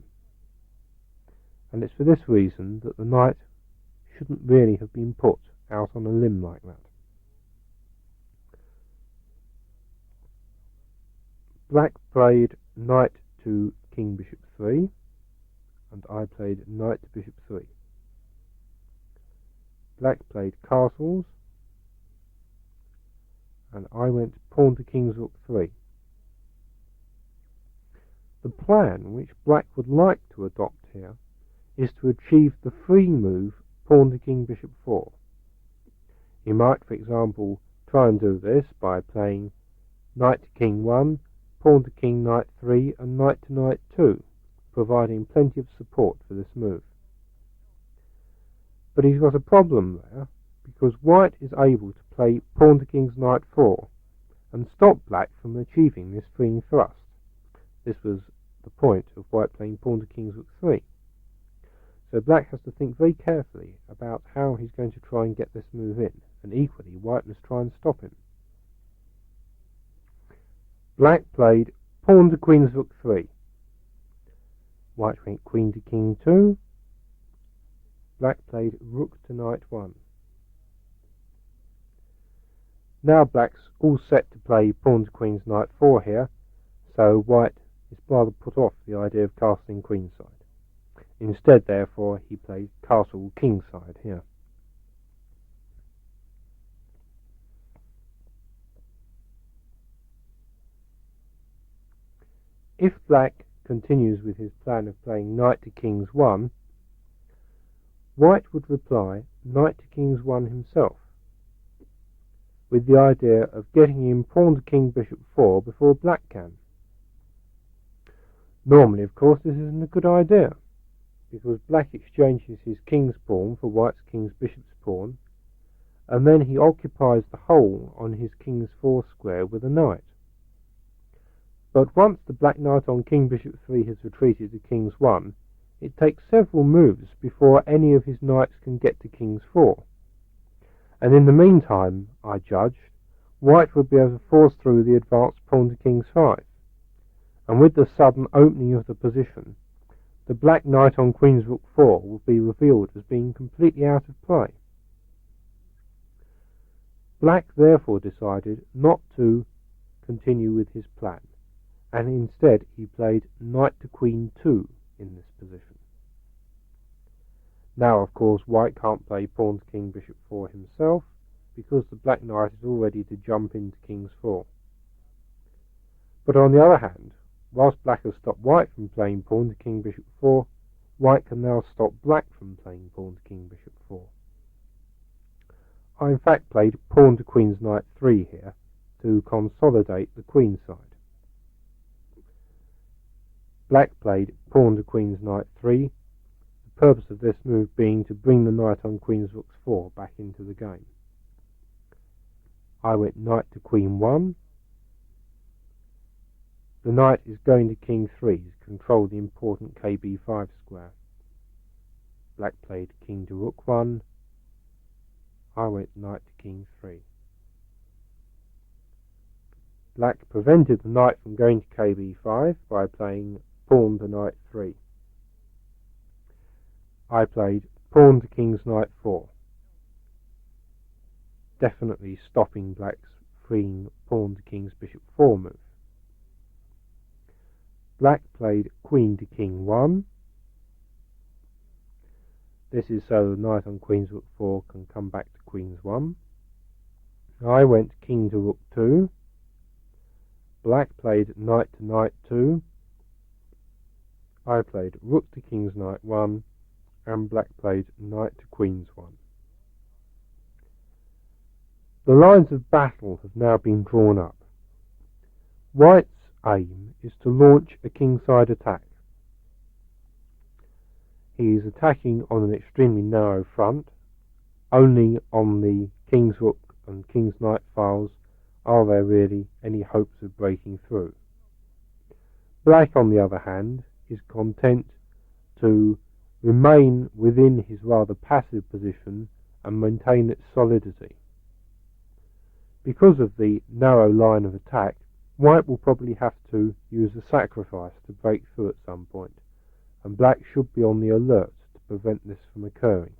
And it's for this reason that the knight shouldn't really have been put out on a limb like that. Black played knight to king bishop 3, and I played knight to bishop 3. Black played castles, and I went pawn to king's rook 3. The plan which black would like to adopt here is to achieve the free move pawn to king bishop 4. He might, for example, try and do this by playing knight to king 1, pawn to king knight 3, and knight to knight 2, providing plenty of support for this move. But he's got a problem there, because white is able to play pawn to king's knight 4 and stop black from achieving this freeing thrust. This was the point of white playing pawn to king's rook 3. So black has to think very carefully about how he's going to try and get this move in, and equally white must try and stop him. Black played pawn to queen's rook 3. White went queen to king 2. Black played rook to knight 1. Now black's all set to play pawn to queen's knight 4 here, so white is rather put off the idea of castling queenside. Instead, therefore, he played castle kingside here. If black continues with his plan of playing knight to king's 1, white would reply knight to king's 1 himself, with the idea of getting him pawn to king bishop 4 before black can. Normally, of course, this isn't a good idea, because black exchanges his king's pawn for white's king's bishop's pawn, and then he occupies the hole on his king's 4 square with a knight. But once the black knight on king bishop 3 has retreated to king's 1, it takes several moves before any of his knights can get to king's 4. And in the meantime, I judged, white would be able to force through the advanced pawn to king's 5. And with the sudden opening of the position, the black knight on queen's rook 4 will be revealed as being completely out of play. Black therefore decided not to continue with his plan, and instead he played knight to queen 2 in this position. Now, of course, white can't play pawn to king bishop 4 himself, because the black knight is all ready to jump into king's 4. But on the other hand, whilst black has stopped white from playing pawn to king bishop 4, white can now stop black from playing pawn to king bishop 4. I in fact played pawn to queen's knight 3 here to consolidate the queen side. Black played pawn to queen's knight 3, the purpose of this move being to bring the knight on queen's rook 4 back into the game. I went knight to queen 1. The knight is going to king 3 to control the important kb5 square. Black played king to rook 1. I went knight to king 3. Black prevented the knight from going to kb5 by playing pawn to knight 3. I played pawn to king's knight 4, definitely stopping black's freeing pawn to king's bishop 4 move. Black played queen to king 1. This is so the knight on queen's rook 4 can come back to queen's 1. I went king to rook 2. Black played knight to knight 2. I played rook to king's knight 1, and black played knight to queen's 1. The lines of battle have now been drawn up. White's aim is to launch a kingside attack. He is attacking on an extremely narrow front. Only on the king's rook and king's knight files are there really any hopes of breaking through. Black, on the other hand, is content to remain within his rather passive position and maintain its solidity. Because of the narrow line of attack, white will probably have to use a sacrifice to break through at some point, and black should be on the alert to prevent this from occurring.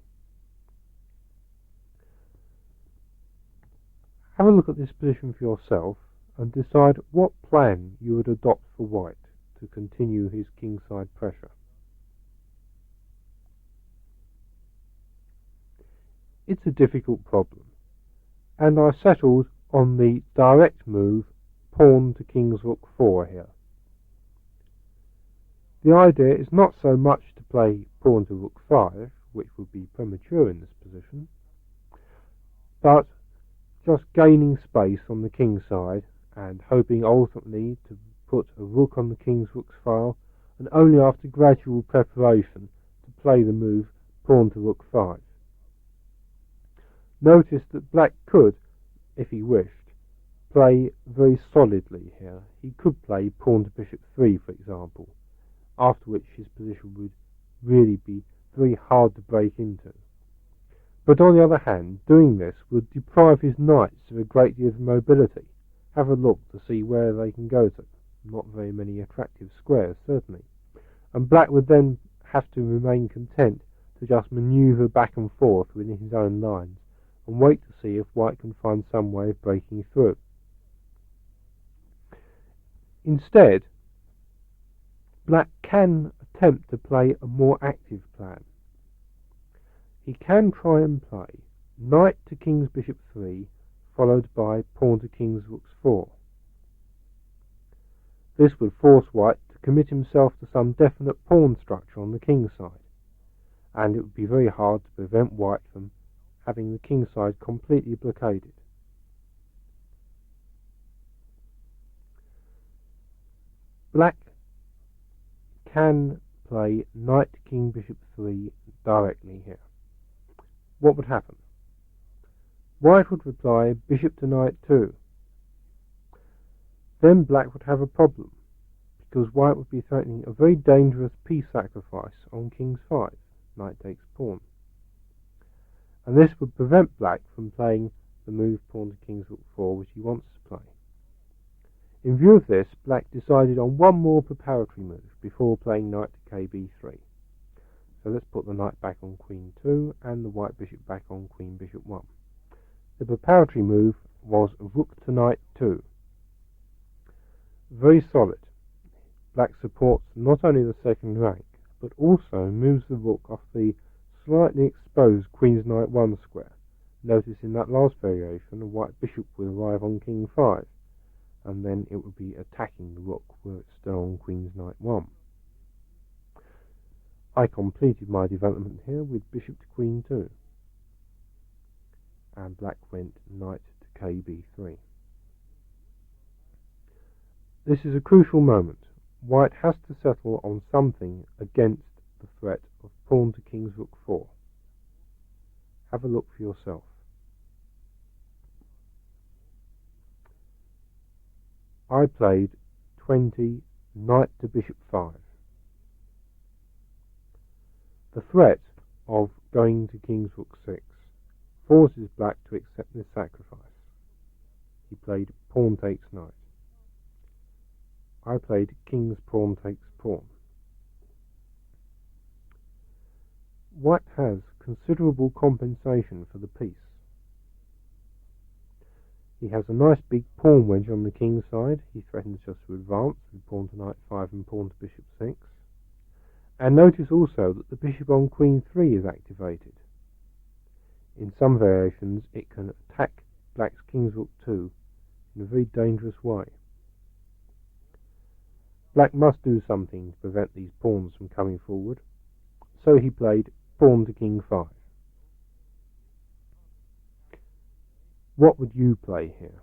Have a look at this position for yourself and decide what plan you would adopt for white to continue his kingside pressure. It's a difficult problem, and I settled on the direct move pawn to king's rook 4 here. The idea is not so much to play pawn to rook 5, which would be premature in this position, but just gaining space on the king side and hoping ultimately to put a rook on the king's rook's file and only after gradual preparation to play the move pawn to rook 5. Notice that black could, if he wished, play very solidly here. He could play pawn to bishop 3, for example, after which his position would really be very hard to break into. But on the other hand, doing this would deprive his knights of a great deal of mobility. Have a look to see where they can go to. Not very many attractive squares, certainly. And black would then have to remain content to just manoeuvre back and forth within his own lines and wait to see if white can find some way of breaking through. Instead, black can attempt to play a more active plan. He can try and play knight to king's bishop 3, followed by pawn to king's rook 4. This would force white to commit himself to some definite pawn structure on the king's side, and it would be very hard to prevent white from having the king's side completely blockaded. Black can play knight to king bishop 3 directly here. What would happen? White would reply bishop to knight 2. Then black would have a problem, because white would be threatening a very dangerous piece sacrifice on king's 5. Knight takes pawn. And this would prevent black from playing the move pawn to king's rook 4, which he wants to play. In view of this, black decided on one more preparatory move before playing knight to kb3. So let's put the knight back on queen 2 and the white bishop back on queen bishop 1. The preparatory move was rook to knight 2. Very solid. Black supports not only the second rank, but also moves the rook off the slightly exposed queen's knight 1 square. Notice in that last variation, the white bishop would arrive on king 5, and then it would be attacking the rook where it's still on queen's knight 1. I completed my development here with bishop to queen 2, and black went knight to kb3. This is a crucial moment. White has to settle on something against the threat of pawn to king's rook 4. Have a look for yourself. I played 20 knight to bishop 5. The threat of going to king's rook 6 forces black to accept this sacrifice. He played pawn takes knight. I played king's pawn takes pawn. White has considerable compensation for the piece. He has a nice big pawn wedge on the king's side. He threatens just to advance with pawn to knight 5 and pawn to bishop 6. And notice also that the bishop on queen 3 is activated. In some variations it can attack black's king's rook 2 in a very dangerous way. Black must do something to prevent these pawns from coming forward, so he played pawn to king 5. What would you play here?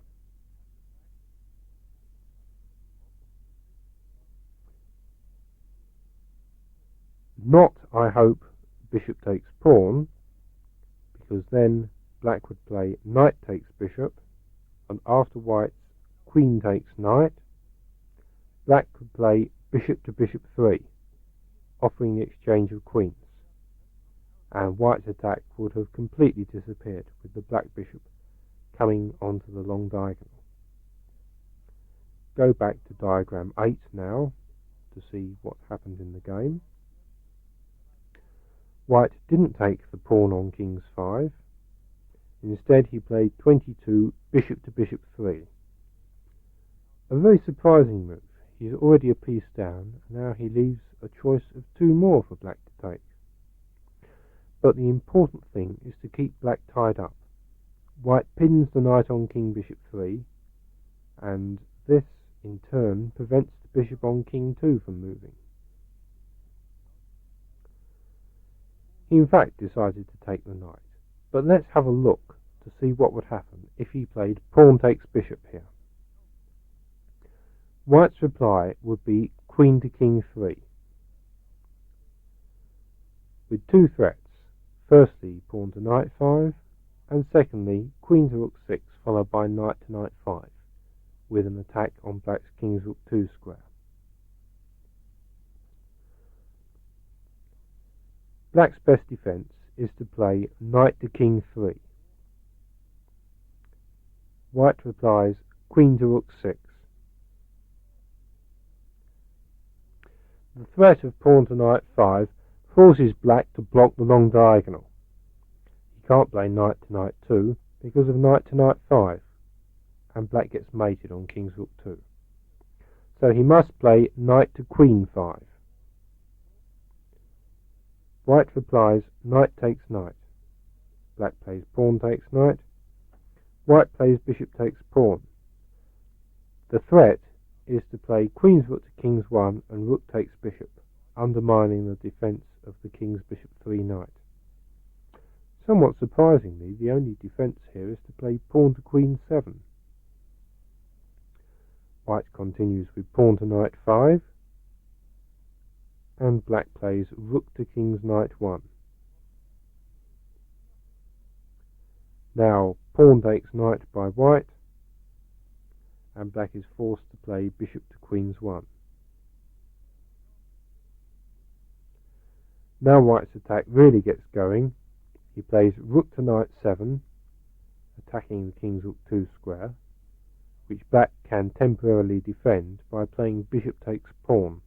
Not, I hope, bishop takes pawn, because then black would play knight takes bishop, and after white's queen takes knight, black could play bishop to bishop 3, offering the exchange of queens, and white's attack would have completely disappeared with the black bishop coming onto the long diagonal. Go back to diagram 8 now to see what happened in the game. White didn't take the pawn on king's 5. Instead he played 22 bishop to bishop 3. A very surprising move. He's already a piece down, and now he leaves a choice of 2 more for black to take. But the important thing is to keep black tied up. White pins the knight on king bishop 3, and this in turn prevents the bishop on king 2 from moving. He in fact decided to take the knight, but let's have a look to see what would happen if he played pawn takes bishop here. White's reply would be queen to king 3, with two threats. Firstly, pawn to knight 5, and secondly, queen to rook 6, followed by knight to knight 5, with an attack on black's king's rook 2 square. Black's best defence is to play knight to king 3. White replies queen to rook 6. The threat of pawn to knight 5 forces black to block the long diagonal. He can't play knight to knight 2 because of knight to knight 5, and black gets mated on king's rook 2. So he must play knight to queen 5. White replies knight takes knight. Black plays pawn takes knight. White plays bishop takes pawn. The threat is to play queen's rook to king's 1 and rook takes bishop, undermining the defence of the king's bishop 3 knight. Somewhat surprisingly, the only defence here is to play pawn to queen 7. White continues with pawn to knight 5, and black plays rook to king's knight 1. Now pawn takes knight by white, and black is forced to play bishop to queen's 1. Now white's attack really gets going. He plays rook to knight 7, attacking the king's rook 2 square, which black can temporarily defend by playing bishop takes pawn.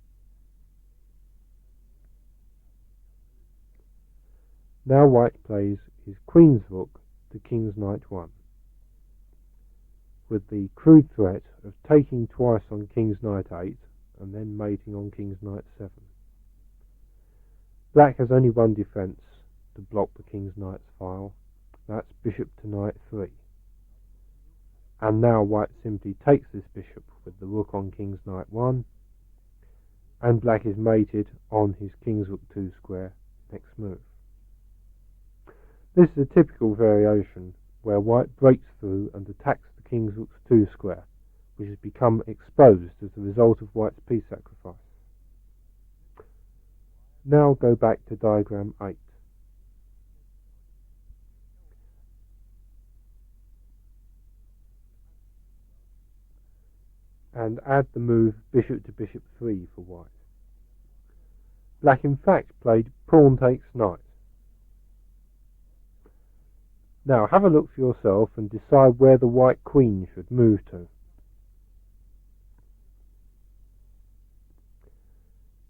Now white plays his queen's rook to king's knight 1, with the crude threat of taking twice on king's knight 8 and then mating on king's knight 7. Black has only one defence to block the king's knight's file, that's bishop to knight 3. And now white simply takes this bishop with the rook on king's knight 1, and black is mated on his king's rook 2 square next move. This is a typical variation where white breaks through and attacks the king's rook 2 square, which has become exposed as a result of white's piece sacrifice. Now go back to diagram 8. And add the move bishop to bishop 3 for white. Black in fact played pawn takes knight. Now have a look for yourself and decide where the white queen should move to.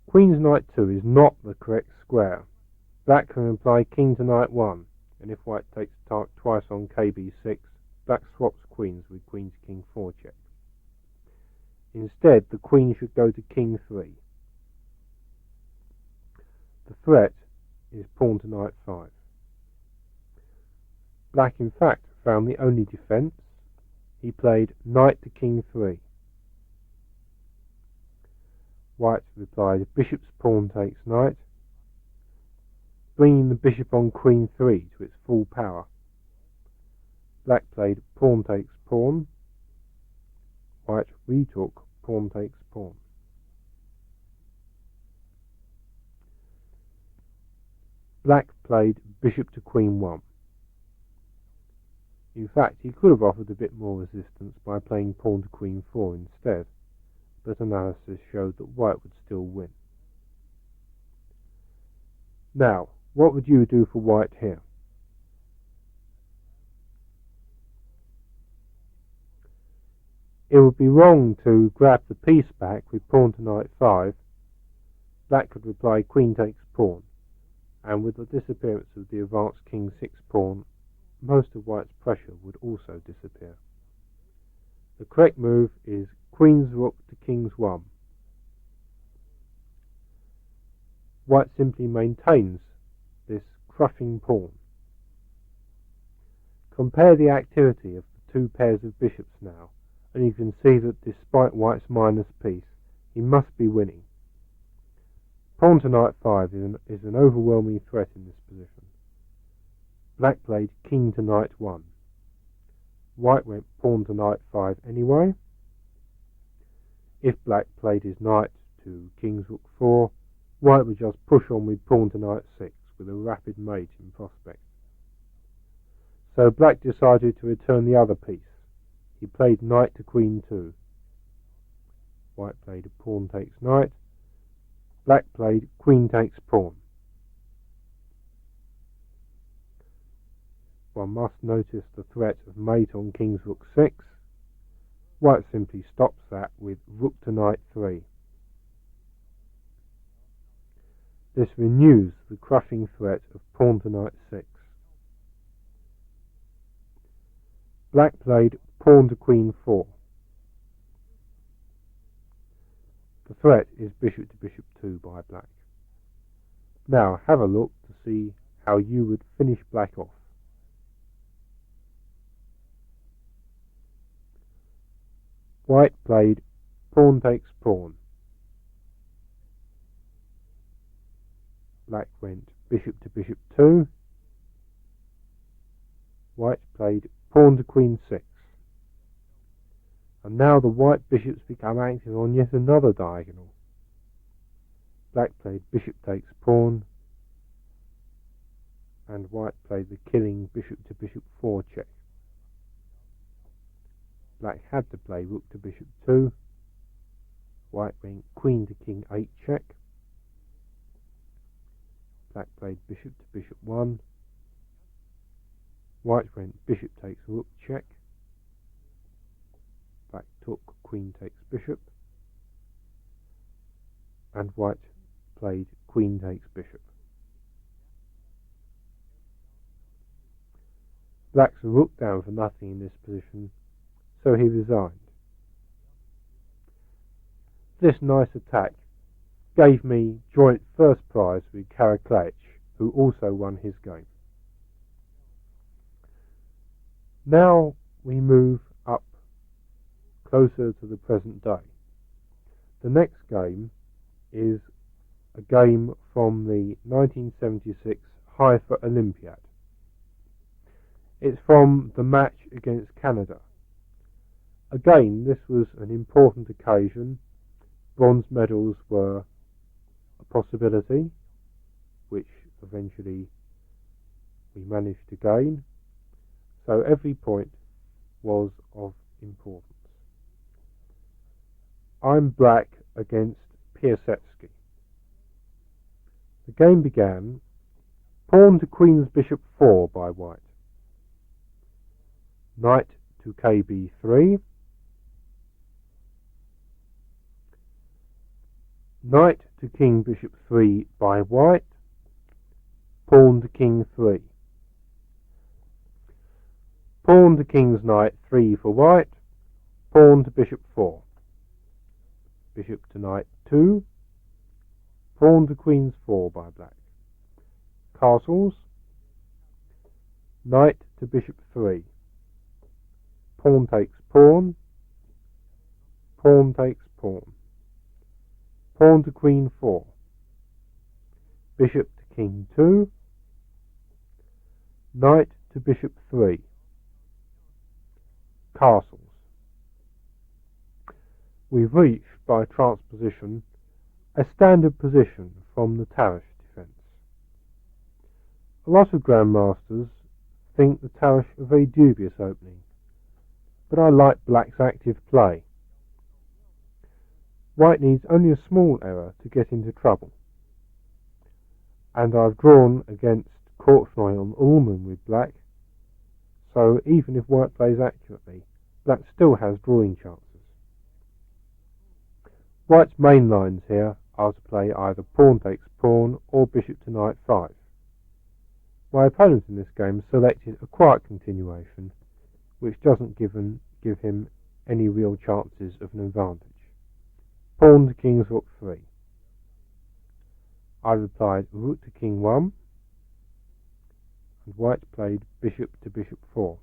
Queen's knight 2 is not the correct square. Black can reply king to knight 1, and if white takes twice on kb6, black swaps queens with queen to king 4 check. Instead, the queen should go to king 3. The threat is pawn to knight 5. Black in fact found the only defence. He played knight to king 3. White replied bishop's pawn takes knight, bringing the bishop on queen 3 to its full power. Black played pawn takes pawn. White retook pawn takes pawn. Black played bishop to queen 1. In fact, he could have offered a bit more resistance by playing pawn to queen 4 instead, but analysis showed that white would still win. Now, what would you do for white here? It would be wrong to grab the piece back with pawn to knight 5. Black could reply queen takes pawn, and with the disappearance of the advanced king 6 pawn, most of white's pressure would also disappear. The correct move is queen's rook to king's 1. White simply maintains this crushing pawn. Compare the activity of the two pairs of bishops now, and you can see that despite white's minus piece, he must be winning. Pawn to knight 5 is an overwhelming threat in this position. Black played king to knight 1. White went pawn to knight 5 anyway. If black played his knight to king's rook 4, white would just push on with pawn to knight 6, with a rapid mate in prospect. So black decided to return the other piece. He played knight to queen 2. White played pawn takes knight. Black played queen takes pawn. One must notice the threat of mate on king's rook 6. White simply stops that with rook to knight 3. This renews the crushing threat of pawn to knight 6. Black played pawn to queen 4. The threat is bishop to bishop 2 by black. Now have a look to see how you would finish black off. White played pawn takes pawn. Black went bishop to bishop 2. White played pawn to queen 6. And now the white bishops become active on yet another diagonal. Black played bishop takes pawn, and white played the killing bishop to bishop 4 check. Black had to play rook to bishop 2. White went queen to king 8 check. Black played bishop to bishop 1. White went bishop takes rook check. Black took queen takes bishop. And white played queen takes bishop. Black's rook down for nothing in this position, so he resigned. This nice attack gave me joint first prize with Karaklech, who also won his game. Now we move up closer to the present day. The next game is a game from the 1976 Haifa Olympiad. It's from the match against Canada. Again, this was an important occasion. Bronze medals were a possibility, which eventually we managed to gain. So every point was of importance. I'm black against Piasecki. The game began pawn to queen's bishop 4 by white. Knight to kb3. Knight to king bishop 3 by white. Pawn to king 3. Pawn to king's knight 3 for white. Pawn to bishop 4. Bishop to knight 2. Pawn to queen's 4 by black. Castles. Knight to bishop 3. Pawn takes pawn. Pawn takes pawn. Pawn to queen 4. Bishop to king 2. Knight to bishop 3. Castles. We've reached, by transposition, a standard position from the Tarish defence. A lot of grandmasters think the Tarish a very dubious opening, but I like black's active play. White needs only a small error to get into trouble, and I've drawn against Korchnoi on Ullman with black, so even if white plays accurately, black still has drawing chances. White's main lines here are to play either pawn takes pawn or bishop to knight 5. My opponent in this game selected a quiet continuation, which doesn't give him any real chances of an advantage. Pawn to king's rook 3. I replied rook to king 1, and white played bishop to bishop 4.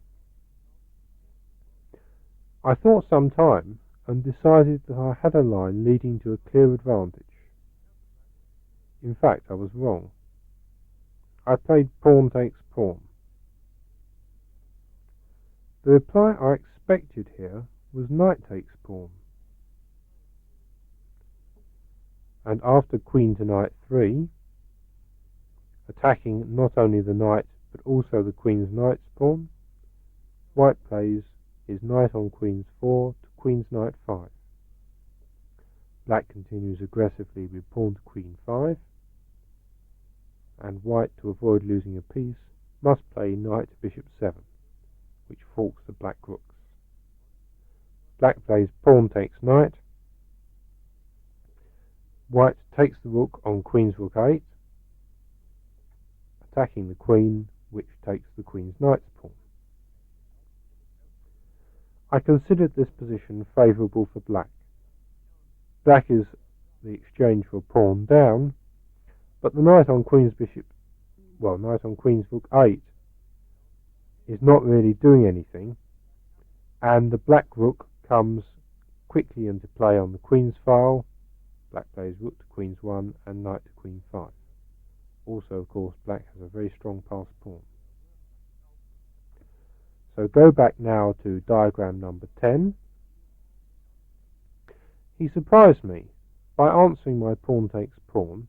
I thought some time and decided that I had a line leading to a clear advantage. In fact, I was wrong. I played pawn takes pawn. The reply I expected here was knight takes pawn. And after queen to knight 3, attacking not only the knight but also the queen's knight's pawn. White plays his knight on queen's 4 to queen's knight 5. Black continues aggressively with pawn to queen 5, and white, to avoid losing a piece, must play knight to bishop 7, which forks the black rooks. Black plays pawn takes knight. White takes the rook on queen's rook 8, attacking the queen, which takes the queen's knight's pawn. I considered this position favourable for black. Black is the exchange for a pawn down, but the knight on queen's rook 8 is not really doing anything, and the black rook comes quickly into play on the queen's file. Black plays rook to queen's 1 and knight to queen 5. Also, of course, black has a very strong passed pawn. So go back now to diagram number 10. He surprised me by answering my pawn takes pawn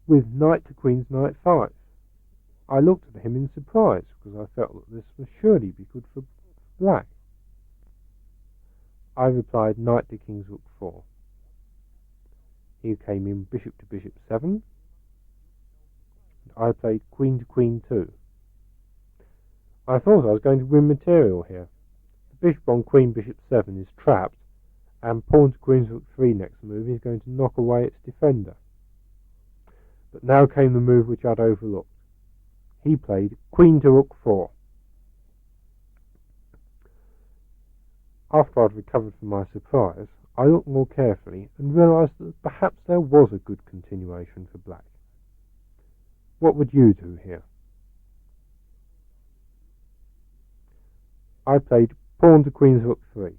with knight to queen's knight 5. I looked at him in surprise because I felt that this must surely be good for black. I replied knight to king's rook 4. He came in bishop to bishop 7. And I played queen to queen 2. I thought I was going to win material here. The bishop on queen bishop 7 is trapped, and pawn to queen's rook 3 next move is going to knock away its defender. But now came the move which I'd overlooked. He played queen to rook 4. After I'd recovered from my surprise, I looked more carefully and realised that perhaps there was a good continuation for black. What would you do here? I played pawn to queen's rook 3.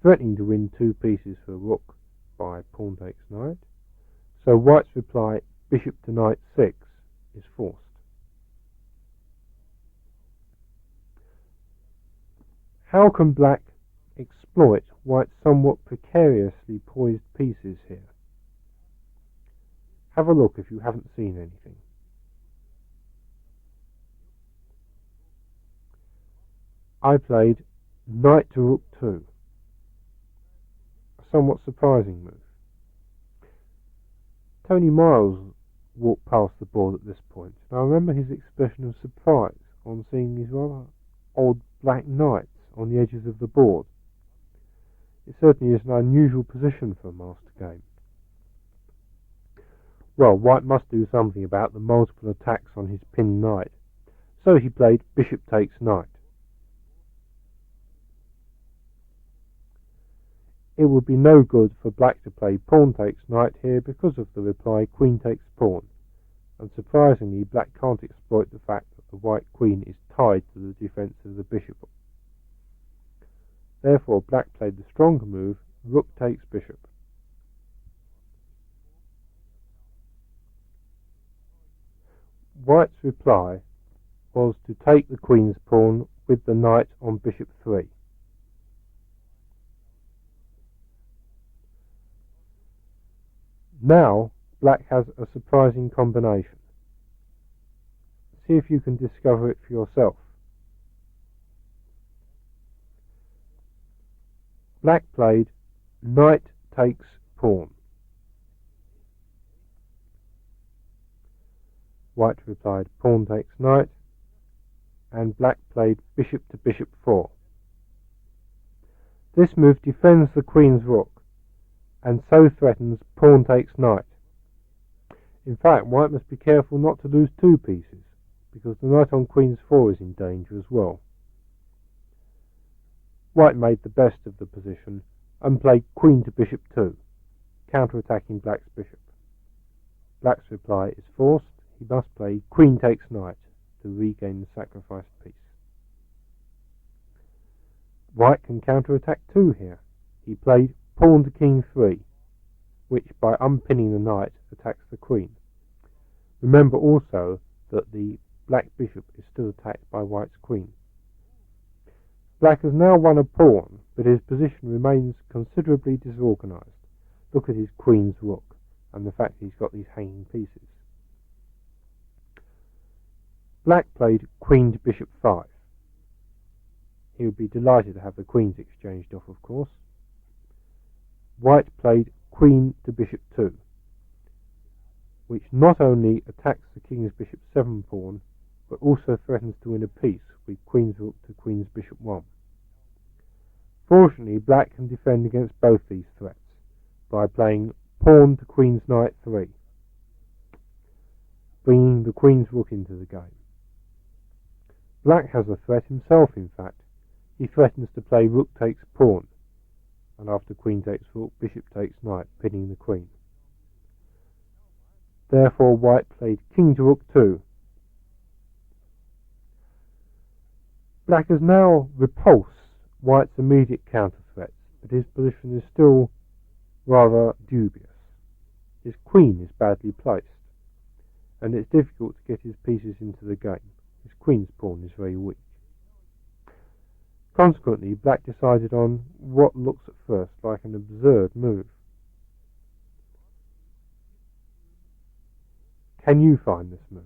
Threatening to win 2 pieces for rook by pawn takes knight, so white's reply bishop to knight 6 is forced. How can black exploit white's somewhat precariously poised pieces here? Have a look if you haven't seen anything. I played knight to rook 2. A somewhat surprising move. Tony Miles walked past the board at this point, and I remember his expression of surprise on seeing these rather odd black knights on the edges of the board. It certainly is an unusual position for a master game. Well, white must do something about the multiple attacks on his pinned knight, so he played bishop takes knight. It would be no good for black to play pawn takes knight here because of the reply queen takes pawn, and surprisingly black can't exploit the fact that the white queen is tied to the defence of the bishop. Therefore black played the stronger move, rook takes bishop. White's reply was to take the queen's pawn with the knight on bishop 3. Now black has a surprising combination. See if you can discover it for yourself. Black played knight takes pawn. White replied pawn takes knight, and black played bishop to bishop 4. This move defends the queen's rook, and so threatens pawn takes knight. In fact, white must be careful not to lose 2 pieces, because the knight on queen's 4 is in danger as well. White made the best of the position and played queen to bishop 2, counter-attacking black's bishop. Black's reply is forced. He must play queen takes knight to regain the sacrificed piece. White can counter-attack too here. He played pawn to king 3, which by unpinning the knight attacks the queen. Remember also that the black bishop is still attacked by white's queen. Black has now won a pawn, but his position remains considerably disorganised. Look at his queen's rook, and the fact he's got these hanging pieces. Black played queen to bishop 5. He would be delighted to have the queens exchanged off, of course. White played queen to bishop 2, which not only attacks the king's bishop 7 pawn, but also threatens to win a piece with queen's rook to queen's bishop 1. Fortunately, black can defend against both these threats by playing pawn to queen's knight 3, bringing the queen's rook into the game. Black has a threat himself, in fact. He threatens to play rook takes pawn, and after queen takes rook, bishop takes knight, pinning the queen. Therefore, white played king to rook 2. Black has now repulsed white's immediate counter threats, but his position is still rather dubious. His queen is badly placed, and it's difficult to get his pieces into the game. His queen's pawn is very weak. Consequently, black decided on what looks at first like an absurd move. Can you find this move?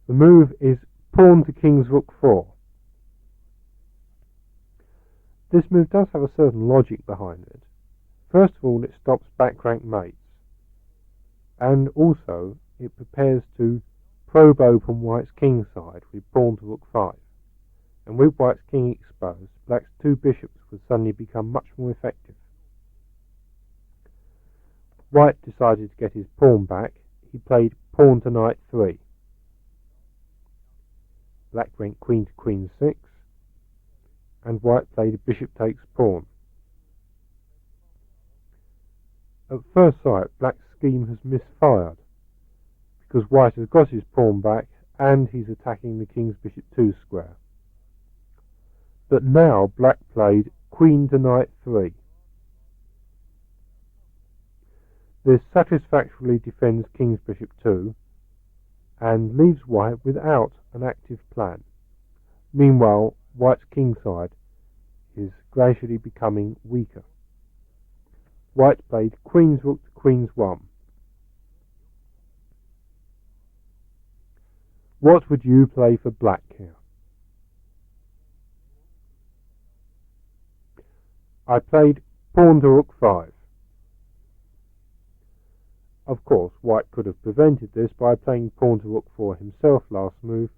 The move is pawn to king's rook 4. This move does have a certain logic behind it. First of all, it stops back rank mates, and also it prepares to probe open white's king side with pawn to rook 5, and with white's king exposed, black's 2 bishops would suddenly become much more effective. White decided to get his pawn back. He played pawn to knight 3. Black went queen to queen 6, and white played bishop takes pawn. At first sight, black's scheme has misfired, because white has got his pawn back and he's attacking the king's bishop 2 square. But now black played queen to knight 3. This satisfactorily defends king's bishop 2 and leaves white without an active plan. Meanwhile, white's king side is gradually becoming weaker. White played queen's rook to queen's 1. What would you play for black here? I played pawn to rook 5. Of course, white could have prevented this by playing pawn to rook 4 himself last move,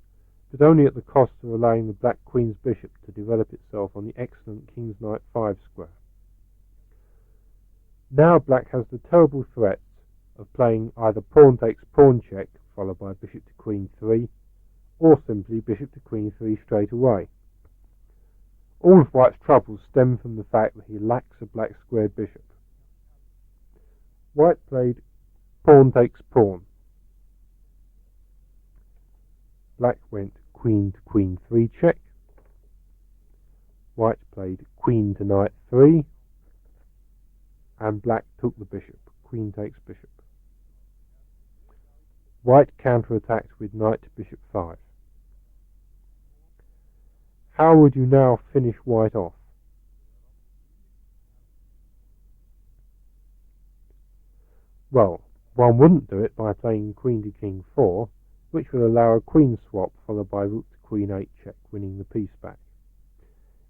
but only at the cost of allowing the black queen's bishop to develop itself on the excellent king's knight 5 square. Now black has the terrible threats of playing either pawn takes pawn check, followed by bishop to queen 3, or simply bishop to queen 3 straight away. All of white's troubles stem from the fact that he lacks a black squared bishop. White played pawn takes pawn. Black went queen to queen 3 check. White played queen to knight 3, and black took the bishop. Queen takes bishop. White counterattacked with knight to bishop 5. How would you now finish white off? Well, one wouldn't do it by playing queen to king 4, which would allow a queen swap followed by rook to queen 8 check, winning the piece back.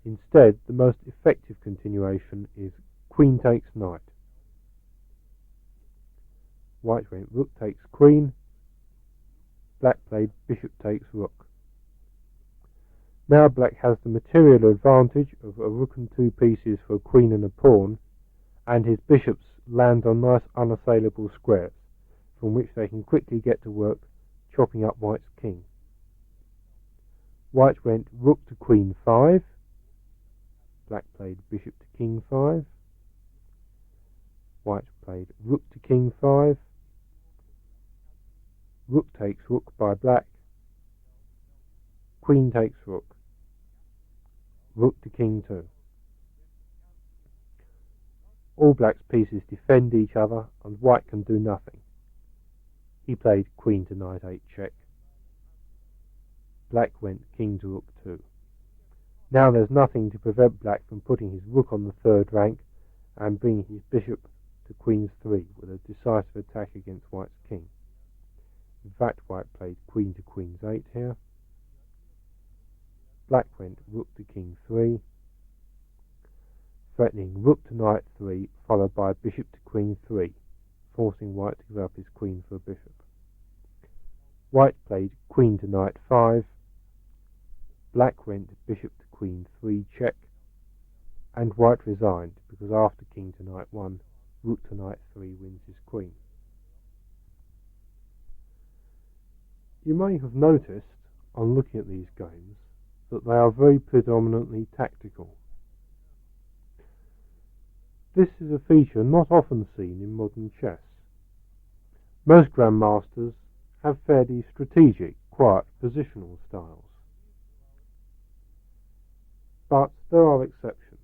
Instead, the most effective continuation is queen takes knight. White went rook takes queen. Black played bishop takes rook. Now black has the material advantage of a rook and 2 pieces for a queen and a pawn, and his bishops land on nice unassailable squares, from which they can quickly get to work chopping up white's king. White went rook to queen 5. Black played bishop to king 5. White played rook to king 5. Rook takes rook by black. Queen takes rook. Rook to king 2. All black's pieces defend each other, and white can do nothing. He played queen to knight 8 check. Black went king to rook 2. Now there's nothing to prevent black from putting his rook on the 3rd rank and bringing his bishop to queen's 3 with a decisive attack against white's king. In fact, white played queen to queen's 8 here. Black went rook to king 3, threatening rook to knight 3, followed by bishop to queen 3, forcing white to give up his queen for a bishop. White played queen to knight 5, black went bishop to queen 3 check, and white resigned because after king to knight 1, rook to knight 3 wins his queen. You may have noticed, on looking at these games, that they are very predominantly tactical. This is a feature not often seen in modern chess. Most grandmasters have fairly strategic, quiet, positional styles. But there are exceptions.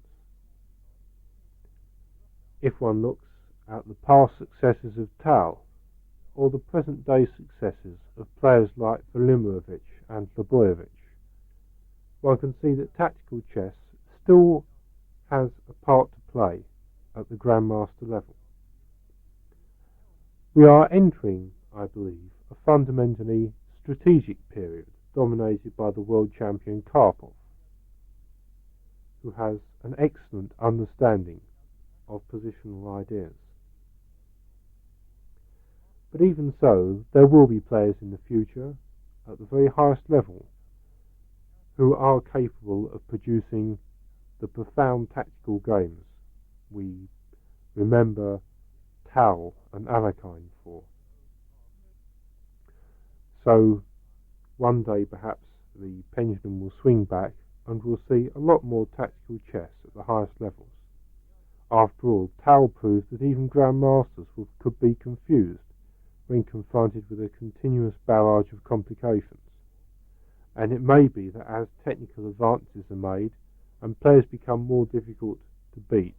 If one looks at the past successes of Tal, or the present-day successes of players like Velimirovich and Leboyevich, one can see that tactical chess still has a part to play at the grandmaster level. We are entering, I believe, a fundamentally strategic period dominated by the world champion Karpov, who has an excellent understanding of positional ideas. But even so, there will be players in the future at the very highest level who are capable of producing the profound tactical games we remember Tal and Alekhine for. So one day perhaps the pendulum will swing back and we'll see a lot more tactical chess at the highest levels. After all, Tal proved that even grandmasters could be confused when confronted with a continuous barrage of complications. And it may be that as technical advances are made and players become more difficult to beat,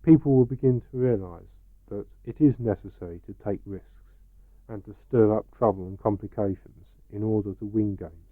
people will begin to realise that it is necessary to take risks and to stir up trouble and complications in order to win games.